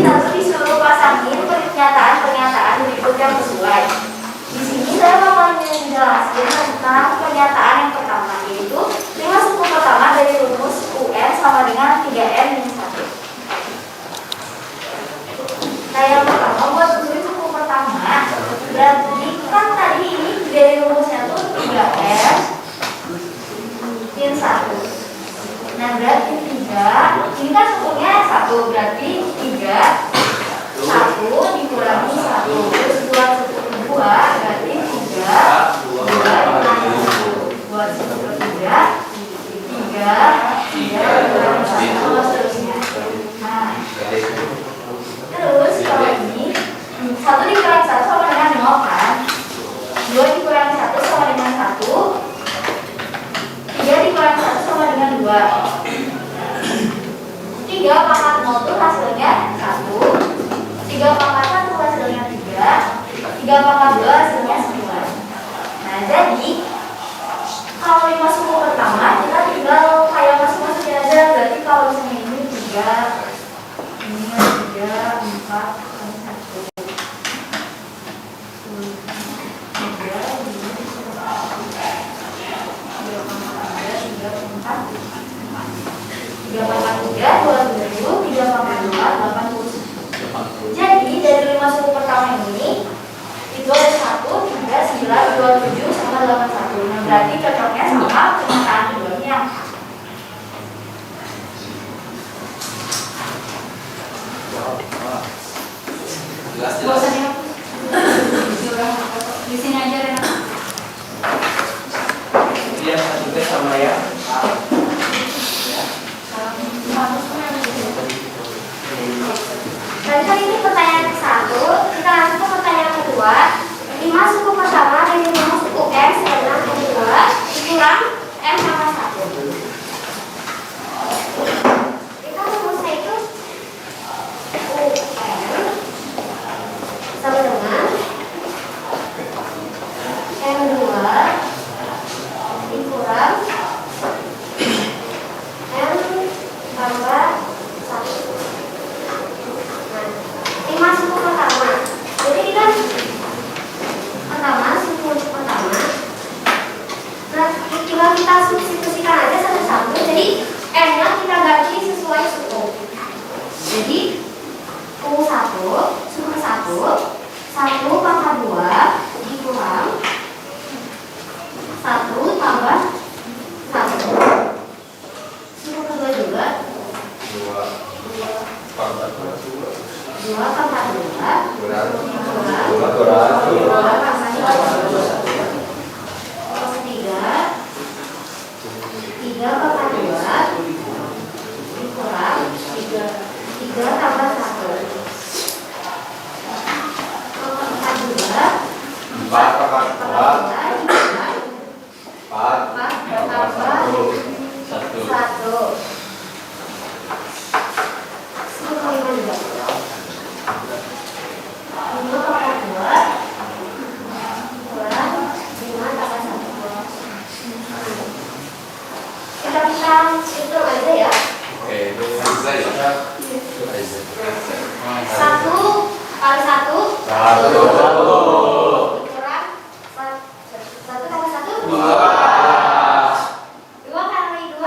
satu disuruh pasangin pernyataan berikut yang sesuai. Di sini saya bakal menjelaskan tentang pernyataan yang pertama, yaitu 5 suku pertama dari rumus UN sama dengan 3N min 1. Nah, yang pertama buat tulis suku pertama, berarti kan tadi ini dari rumusnya tuh 3N min 1. Nah, berarti 3, ini kan sukunya 1, berarti 3 1 dikurangi 1, terus buat suku kedua berarti 3 2 dikurangi 1, buat suku ketiga 3 dikurangi 1, seterusnya. Nah, terus kalau ini 1 dikurangi 1 sama dengan 0 kan, 2 dikurangi 1 sama dengan 1, 3 dikurangi 1 sama dengan 2, 3 pangkat 0 itu hasilnya 1, 3 pangkat 1 hasilnya 3, 3 pangkat 2 hasilnya 9. Nah, jadi kalau 5 suku pertama kita tinggal kayak masuk-masuk aja. Berarti kalau misalnya ini 3, ini 3, 4, 1, 3, jadi dari 5 suku pertama ini itu ada 1, 3, 9, 27 sama 81. Nah, berarti cocoknya sama pernyataan keduanya. Bosan ya? Di sini aja Rena. Dia satu sama ya. Dan kan ini pertanyaan ke-1, kita lanjut ke pertanyaan kedua. 5 suku pertama dari 5 suku M sama kedua dikurang M sama 1. Kita rumusnya itu UN sama dengan M2 dikurang M tambah 1. 5 suku pertama. Jadi kita pertama suku pertama. Nah, tinggal kita substitusikan aja satu-satu. Jadi M-nya kita ganti sesuai suku. Jadi U1 suku 1 1 pangkat 2 dikurang 1 tambah 1. Suku kedua juga 2 pangkat 2 kurang 2 pangkat 3 pangkat 2 dikurang 3 tambah 1 pangkat 2 4 pangkat 2 4 tambah 1 suku kelima juga 5 pangkat 2 kurang 5 tambah 1. Kita hitung aja ya. Oke, itu bisa ya. 1 kali 1 1 kurang 1 tambah 1 2 kali 2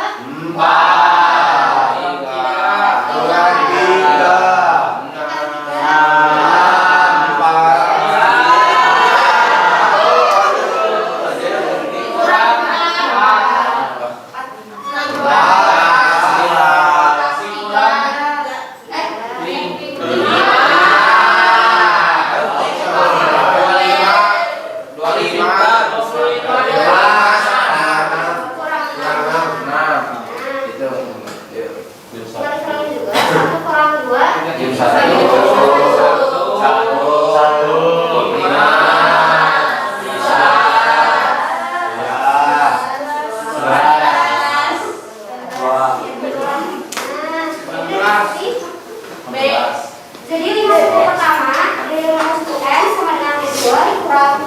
Jadi 5 suku pertama dari 5 suku N sama dengan N2 dikurang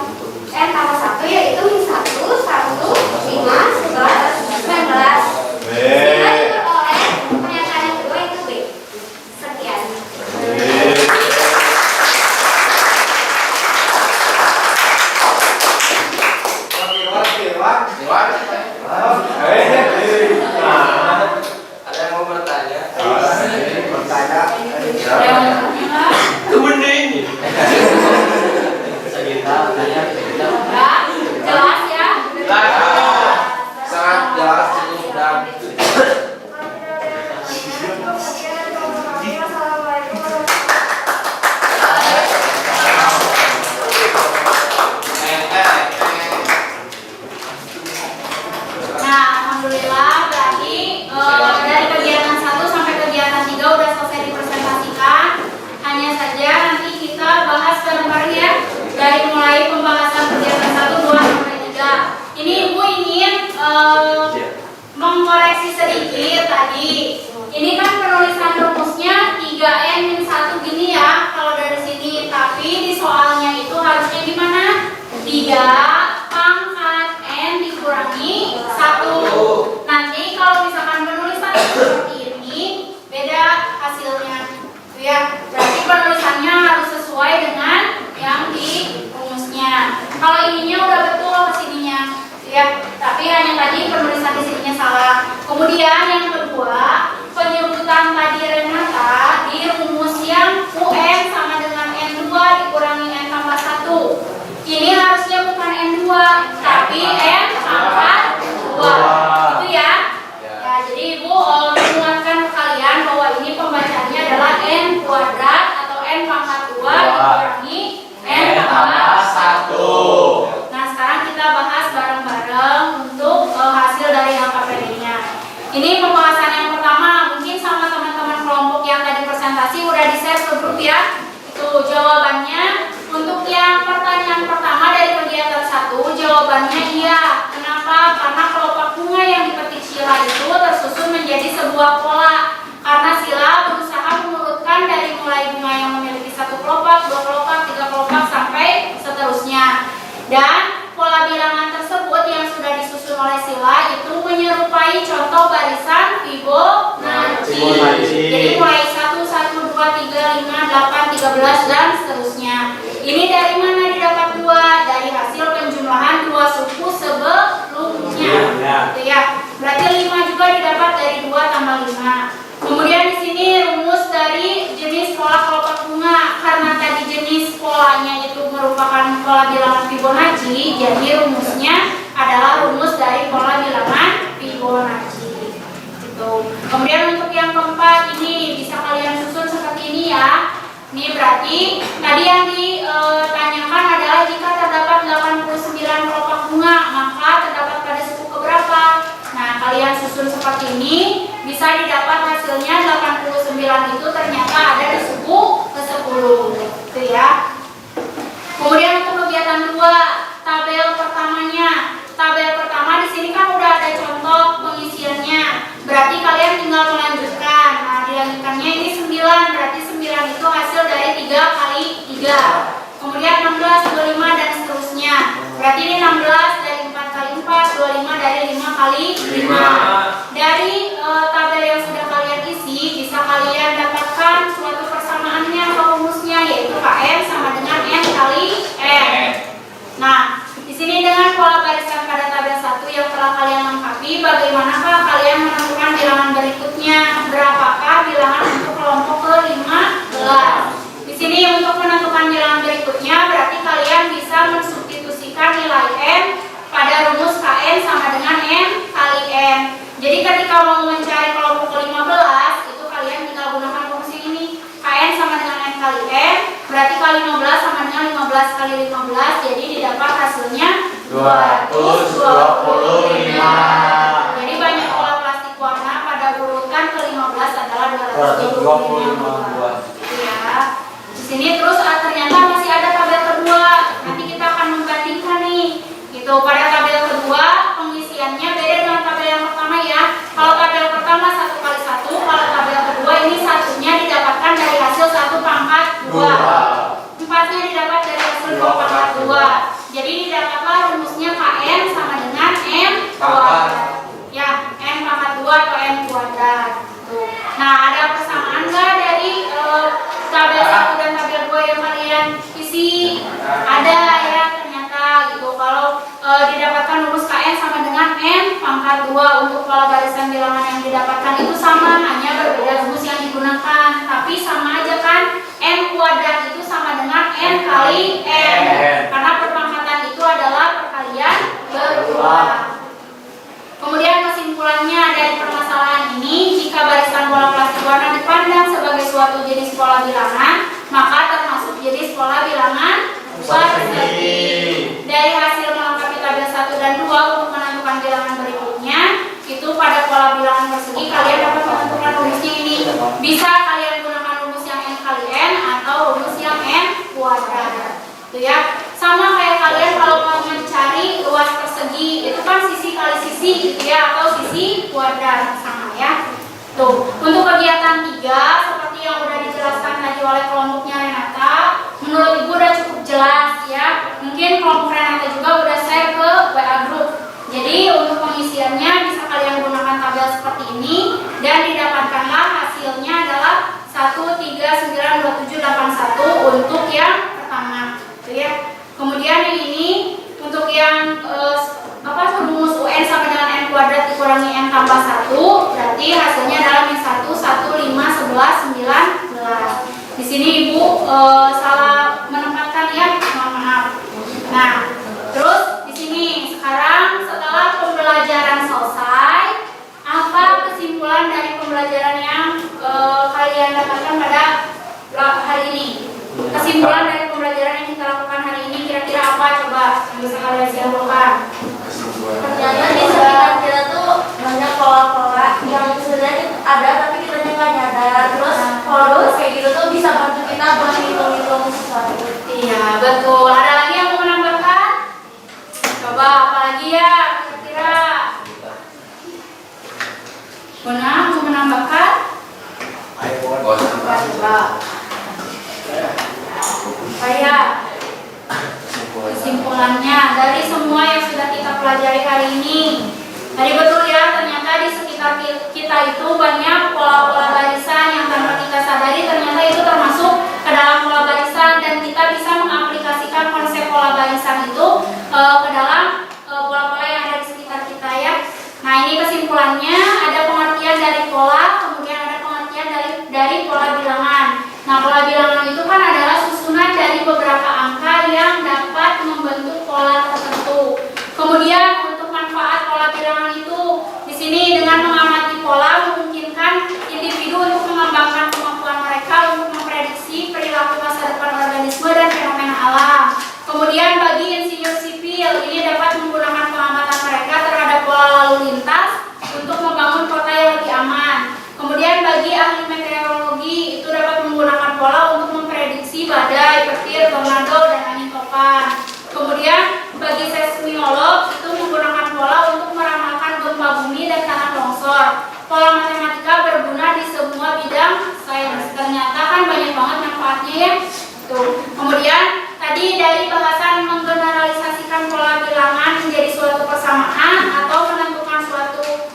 N tambah 1 yaitu 1, 1, 5, 11, 19. Sehingga diperoleh pernyataan yang kedua itu B. Sekian. Kemudian yang kedua, penyebutan tadi Renata di rumus yang UN sama dengan N2 dikurangi N tambah 1. Ini harusnya bukan N2, tapi N pangkat 2. Itu ya. Ya, jadi Ibu mengingatkan ke kalian bahwa ini pembacaannya adalah N kuadrat atau N pangkat 2 dikurangi N tambah 1. Nah, sekarang kita bahas bareng-bareng untuk hasil dari LKPD-nya. Ini pembahasan yang pertama, mungkin sama teman-teman kelompok yang tadi presentasi udah di-share ke grup ya. Itu jawabannya. Untuk yang pertanyaan pertama dari kegiatan 1, jawabannya iya. Kenapa? Karena kelopak bunga yang dipetik Sila itu tersusun menjadi sebuah pola. Karena Sila berusaha mengurutkan dari mulai bunga yang memiliki 1 kelopak, 2 kelopak, 3 kelopak sampai seterusnya. Dan pola bilangan tersebut yang sudah disusun oleh Sila itu menyerupai contoh barisan Fibonacci. Jadi mulai 1, 1, 2, 3, 5, 8, 13 dan seterusnya. Ini dari mana didapat 2? Dari hasil penjumlahan 2 suku sebelumnya. Gitu ya. Berarti 5 juga didapat dari 2 tambah 5. Kemudian di sini rumus dari jenis pola kelopak bunga. Karena tadi jenis polanya itu merupakan pola bilangan Fibonacci, jadi rumusnya adalah rumus dari pola bilangan Fibonacci. Gitu. Kemudian untuk yang keempat ini bisa kalian susun seperti ini ya. Ini berarti tadi yang ditanyakan adalah jika terdapat 89 kelopak bunga, maka terdapat pada suku keberapa? Nah, kalian susun seperti ini, bisa didapat hasilnya 89 itu ternyata ada di suku ke-10. Gitu ya. Kemudian untuk kegiatan 2, tabel pertamanya. Tabel pertama di sini kan udah ada contoh pengisiannya. Berarti kalian tinggal melanjutkan. Nah, dilanjutkannya ini 9, berarti 9 itu hasil dari 3 kali 3. Kemudian 16, 25 dan seterusnya. Berarti ini 16 dari 4 kali 4, 25 dari 5 kali 5. Dari tabel yang sudah kalian isi, bisa kalian dapatkan suatu persamaannya atau rumusnya, yaitu KN sama dengan N kali N. Nah, di sini dengan pola barisan pada tabel 1 yang telah kalian lengkapi, bagaimanakah kalian menentukan bilangan berikutnya? Berapakah bilangan untuk kelompok ke-15? Di sini untuk menentukan bilangan berikutnya, berarti kalian bisa mensubstitusikan nilai N pada rumus KN sama dengan N kali N. Jadi ketika mau mencari kelompok ke-15, itu kalian tinggal gunakan rumus yang ini. KN sama dengan N kali N, berarti kali 15 sama dengan 15 kali 15, jadi didapat hasilnya 225. Jadi banyak pola plastik warna pada urutan ke-15 adalah 225. Ya. Di sini terus ternyata masih ada tabel kedua. Nanti kita akan membandingkan nih. Gitu. Pada tabel kedua pengisiannya beda dengan tabel yang pertama ya. Kalau tabel pertama 1 kali 1, kalau tabel kedua ini satunya didapatkan dari hasil 1 pangkat 2. 4-nya didapat dari hasil 2 pangkat 2. Jadi didapatlah rumusnya KN sama dengan N kuadrat. Ya, N pangkat 2 atau N kuadrat. Tuh. Nah, ada persamaan nggak dari tabel 1 dan tabel 2 yang kalian isi? Ada ya ternyata gitu. Kalau didapatkan rumus KN sama dengan N pangkat 2, untuk pola barisan bilangan yang didapatkan itu sama, hanya berbeda rumus yang digunakan. Tapi sama aja kan, N kuadrat itu sama dengan N kali N. Karena perpangkatan itu adalah perkalian berulang. Kemudian kesimpulannya dari permasalahan ini, jika barisan pola plastik warna dipandang sebagai suatu jenis pola bilangan, maka termasuk jenis pola bilangan persegi. Dari hasil melengkapi tabel 1 dan 2 untuk menentukan bilangan berikutnya, itu pada pola bilangan persegi kalian dapat menentukan rumusnya ini. Bisa kalian gunakan rumus yang N kali N atau rumus yang N kuadrat. Itu ya. Sama kayak kalian kalau mau mencari luas persegi, itu kan sisi kali sisi gitu ya, atau sisi kuadrat sama ya. Tuh, untuk kegiatan 3 seperti yang udah dijelaskan tadi oleh kelompoknya Renata, menurut Ibu udah cukup jelas ya. Mungkin kelompok Renata juga udah share ke WA group. Jadi untuk pengisiannya bisa kalian gunakan tabel seperti ini dan didapatkanlah hasilnya adalah 1392781 untuk yang pertama, gitu ya. Kemudian yang ini untuk yang rumus UN sama dengan N kuadrat dikurangi N tambah 1 sini Ibu salah menempatkan ya, mohon maaf. Nah, terus di sini sekarang setelah pembelajaran selesai, apa kesimpulan dari pembelajaran yang kalian dapatkan pada hari ini? Kesimpulan dari pembelajaran yang kita lakukan hari ini kira-kira apa? Coba yang bisa kalian simpulkan. Ternyata di sekitar kita tuh banyak pola-pola yang sebenarnya ada tapi kita nggak nyadar. Terus kalau kayak gitu tuh bisa bantu kita buat hitung-hitung sesuatu. Iya, betul. Ada lagi yang mau menambahkan? Coba apa lagi ya kira-kira? Guna mau menambahkan? Coba. Saya kesimpulannya dari semua yang sudah kita pelajari hari ini, tadi betul ya, ternyata di sekitar kita itu banyak pola-pola barisan yang tanpa kita sadari ternyata itu termasuk ke dalam pola barisan, dan kita bisa mengaplikasikan konsep pola barisan itu ke dalam pola-pola yang ada di sekitar kita ya. Nah, ini kesimpulannya, ada pengertian dari pola, kemudian ada pengertian dari pola bilangan. Nah, pola bilangan itu kan adalah susunan dari beberapa angka yang dapat membentuk pola tertentu. Kemudian untuk manfaat pola bilangan itu di sini dengan mengamati pola memungkinkan individu untuk mengembangkan kemampuan mereka untuk memprediksi perilaku masa depan organisme dan fenomena alam. Kemudian bagi insinyur sipil ini dapat menggunakan pengamatan mereka terhadap pola lalu lintas untuk membangun kota yang lebih aman. Kemudian bagi ahli meteorologi itu dapat menggunakan pola untuk memprediksi badai, petir, tornado, dan angin topan. Kemudian bagi seismolog itu menggunakan pola untuk meramalkan gempa bumi dan tanah longsor. Pola matematika berguna di semua bidang sains. Ternyata kan banyak banget manfaatnya ya. Tuh. Kemudian tadi dari bahasan menggeneralisasikan pola bilangan menjadi suatu persamaan atau menentukan suatu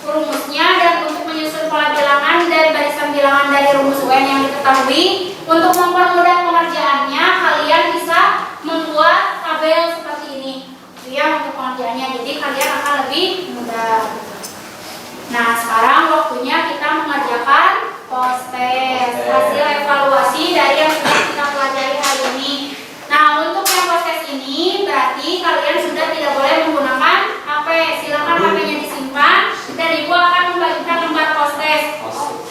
rumusnya, dan untuk menyusun pola bilangan dan barisan bilangan dari rumus UN yang diketahui. Untuk mempermudah pengerjaannya, kalian bisa membuat tabel seperti ini. Itu ya untuk pengerjaannya, jadi kalian akan lebih mudah. Nah, sekarang waktunya kita mengerjakan post-test, hasil evaluasi dari yang sudah kita pelajari hari ini. Nah, untuk yang post-test ini berarti kalian sudah tidak boleh menggunakan HP. Silakan HP-nya disimpan dan Ibu akan membagikan lembar post-test.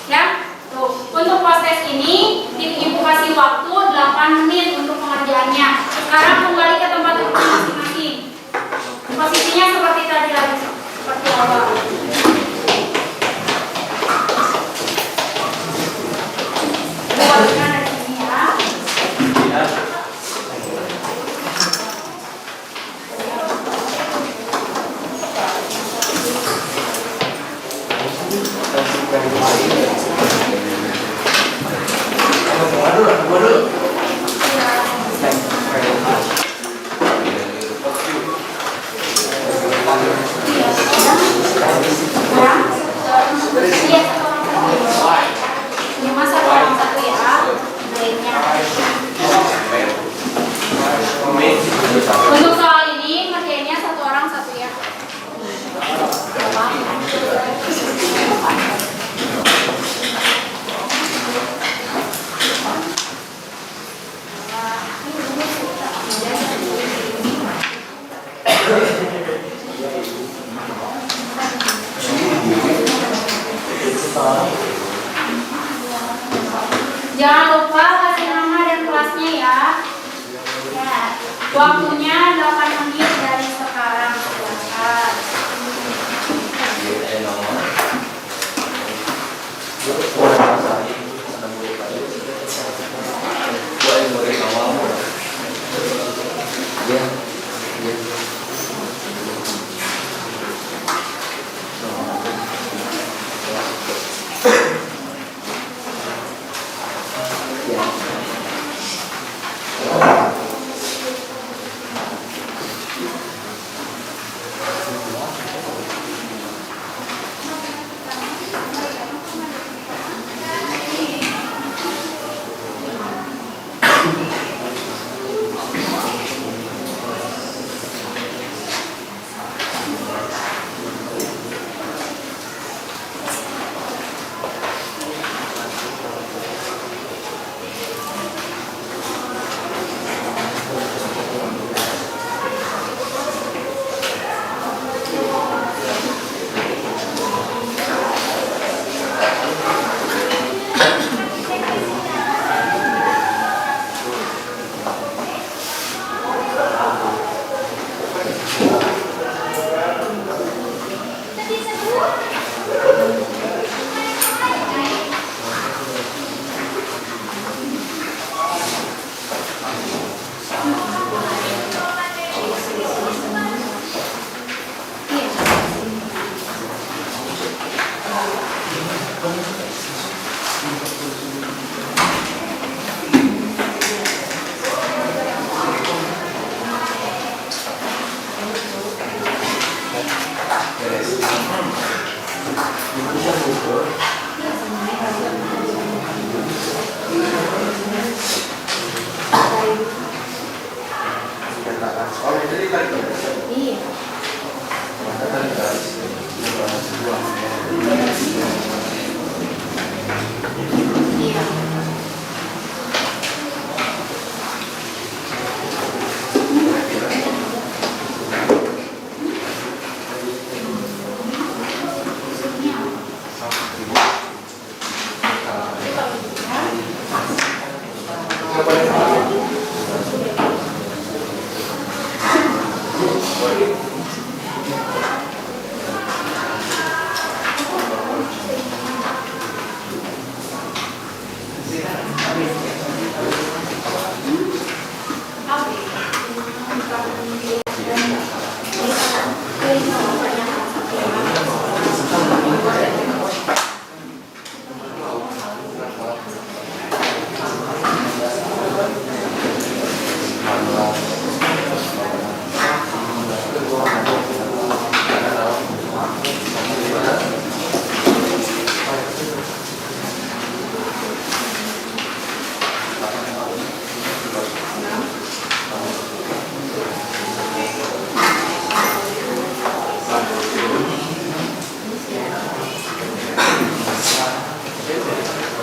Ya. Tuh, untuk post-test ini Ibu kasih waktu 8 menit untuk pengerjaannya. Sekarang kembali ke tempat duduk masing-masing. Posisinya seperti tadi lagi, seperti awal. Buatkan dari sini ya. Untuk soal ini ngerjainnya satu orang satu ya. Jangan lupa kasih nama dan kelasnya ya. Waktunya 8 menit dari sekarang. Silakan.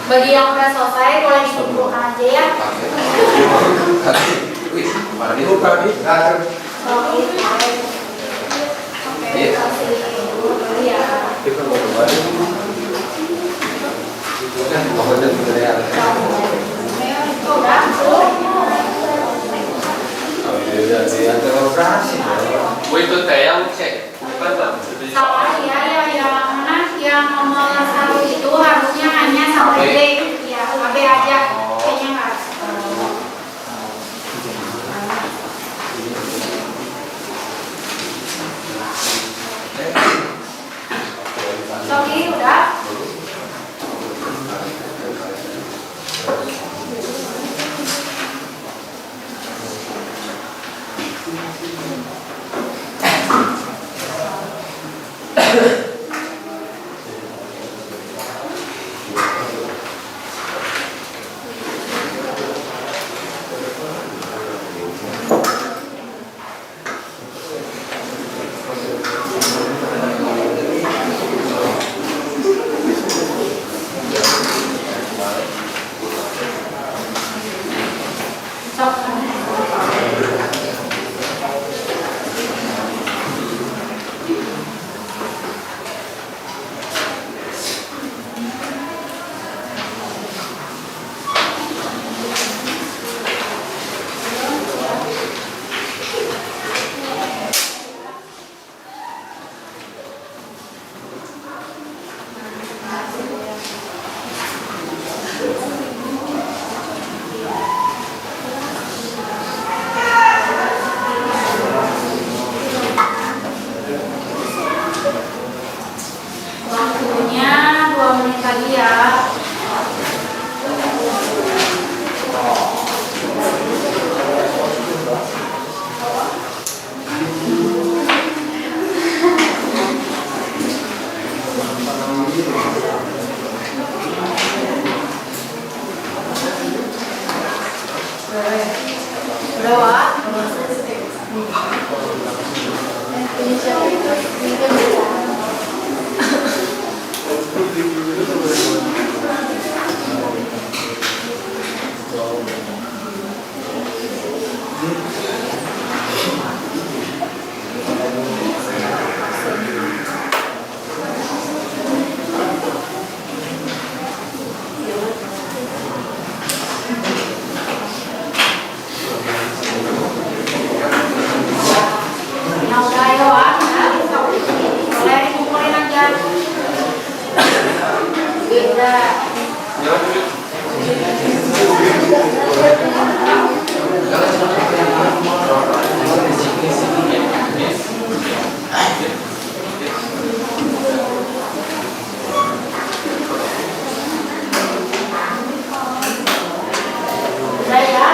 Bagi yang udah selesai boleh dikumpulkan aja ya. Itu teh yang cek. Bukan Pak. Salah ya, yang mana yang nomor 1 itu harusnya hanya sampai D, ya AB aja, kayaknya nggak. Oke, udah. Waktunya 2 menit lagi ya. Udah, Wak? Nah, udah ya, Wak. Boleh dikumpulin aja. Beda. Udah ya.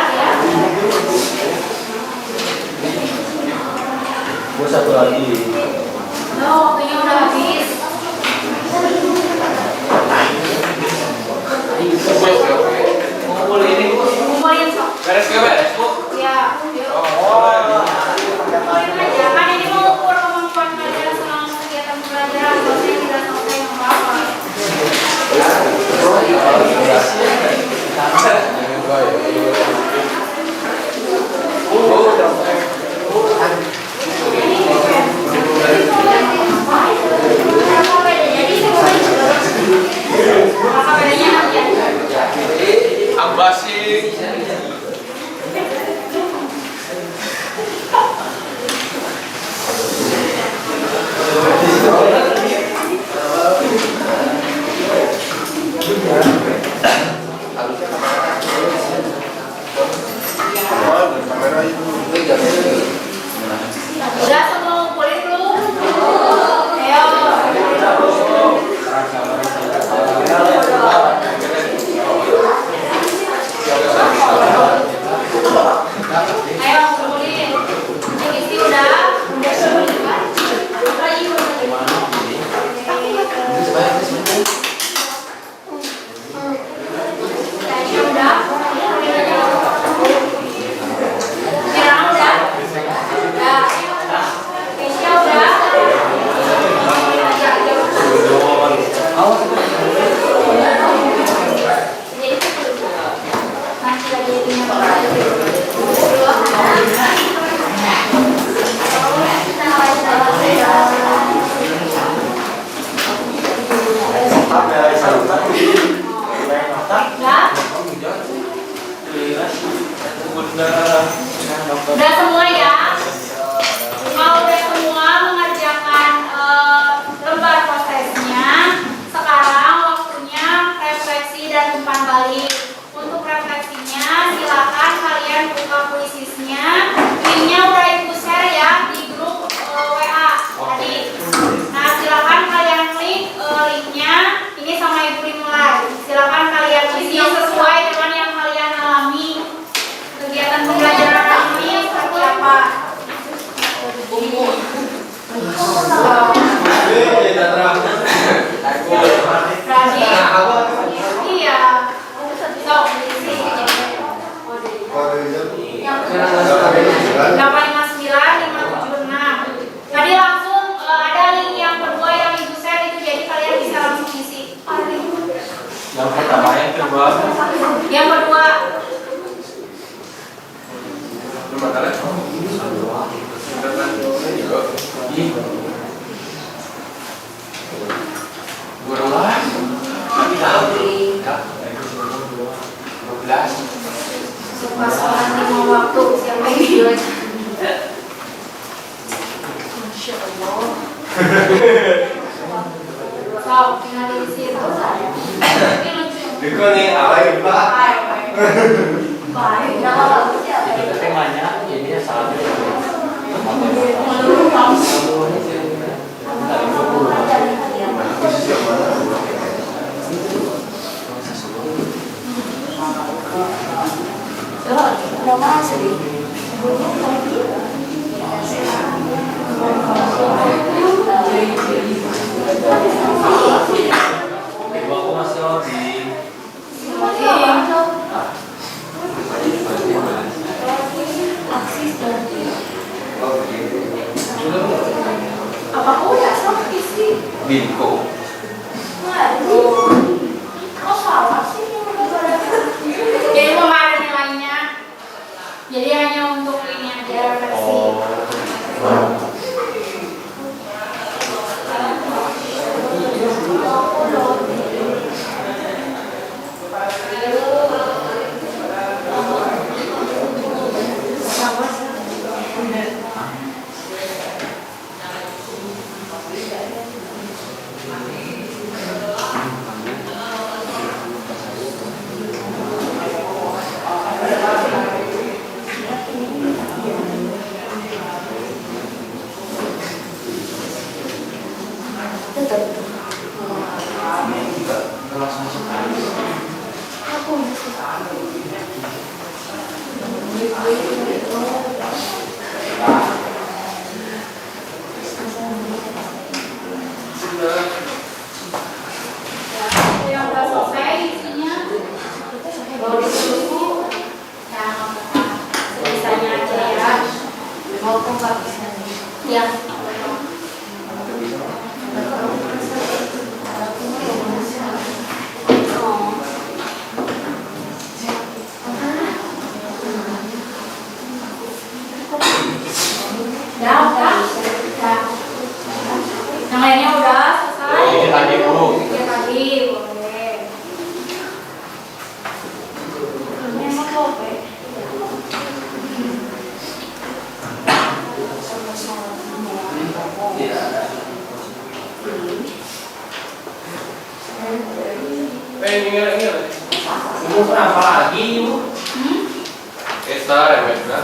Gue satu lagi. No, waktunya udah habis. Ngumpul ini Kumpulin sok. Beres ke beres, Bu? Ya, yuk. Kumpulin aja. Kan ini mau ukur kemampuan belajar selama kegiatan pembelajaran. Selesai tidak selesai nggak apa-apa. Ambasing. Udah semua ngumpulin belum? Ayo. Ayo ngumpulin. Isi udah. Udah semua ya? Kalau udah semua mengerjakan lembar prosesnya, sekarang waktunya refleksi dan umpan balik. Untuk refleksinya, silakan kalian buka puisisnya. Linknya udah ibu share ya di grup WA tadi. Nah, silakan kalian klik linknya. Ini sama ibu dimulai. Silakan kalian isi sesuai dengan yang kalian alami. Kegiatan pembelajaran ini seperti apa? Iya. So, isi. 859, 576. Tadi langsung ada link yang kedua yang ibu share itu, jadi kalian bisa langsung isi. Yang pertama, yang kedua. Yang kedua. Suka sholat lima waktu, siapa yang bilang? Masya Allah. So, tinggal diisi itu. Ini lucu. Itu nih apa itu Pak? Baik, Nama bagusnya apa? Itu temanya, jadinya salah. Nama asli. Aku masih loading. Apa udah sama isi? Binko. Waduh, kok salah sih? Jadi mau ada nilainya. Jadi hanya untuk ini aja versi. Yang udah selesai isinya, baru ditulis. Ya, tulisannya aja ya. Maupun nggak bisa. Ya. kenapa lagi Ibu? Kita remedna.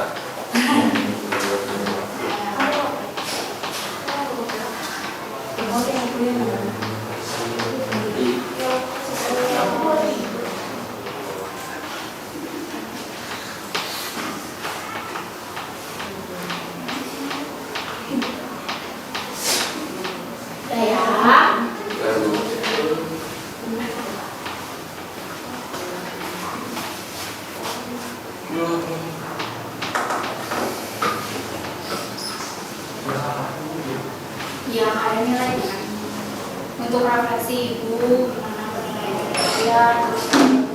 Yang ada nilainya untuk refleksi ibu gimana penilaian dia terus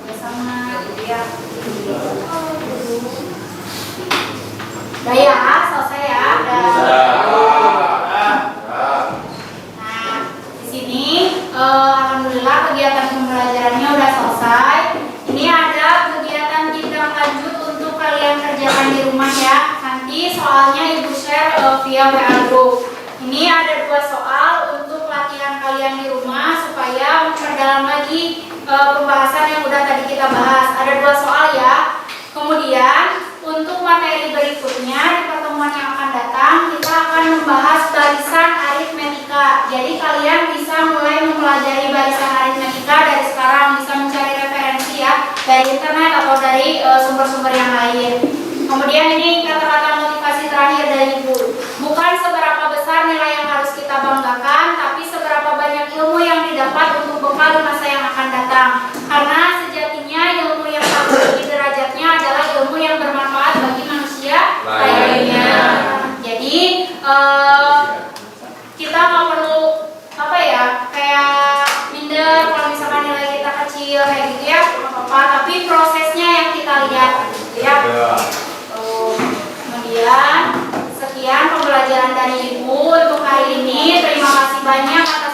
bersama gitu ya. Udah ya, selesai ya. Nah, di sini alhamdulillah kegiatan pembelajarannya udah selesai. Ini ada kegiatan tindak lanjut untuk kalian kerjakan di rumah ya. Nanti soalnya ibu share via WA group. Ini ada 2 soal untuk latihan kalian di rumah supaya memperdalam lagi pembahasan yang udah tadi kita bahas. Ada 2 soal ya. Kemudian untuk materi berikutnya di pertemuan yang akan datang kita akan membahas barisan aritmetika. Jadi kalian bisa mulai mempelajari barisan aritmetika dari sekarang, bisa mencari referensi ya dari internet atau dari sumber-sumber yang lain. Kemudian ini kata-kata motivasi terakhir dari Ibu. Bukan seberapa besar nilai yang harus kita banggakan, tapi seberapa banyak ilmu yang didapat untuk bekal di masa yang akan datang. Karena sejatinya ilmu yang paling tinggi derajatnya adalah ilmu yang bermanfaat bagi manusia lainnya. Jadi kita nggak perlu apa ya kayak minder kalau misalkan nilai kita kecil kayak gitu ya, nggak apa-apa. Tapi prosesnya yang kita lihat, gitu ya. Kemudian sekian pembelajaran dari Ibu untuk hari ini. Terima kasih banyak atas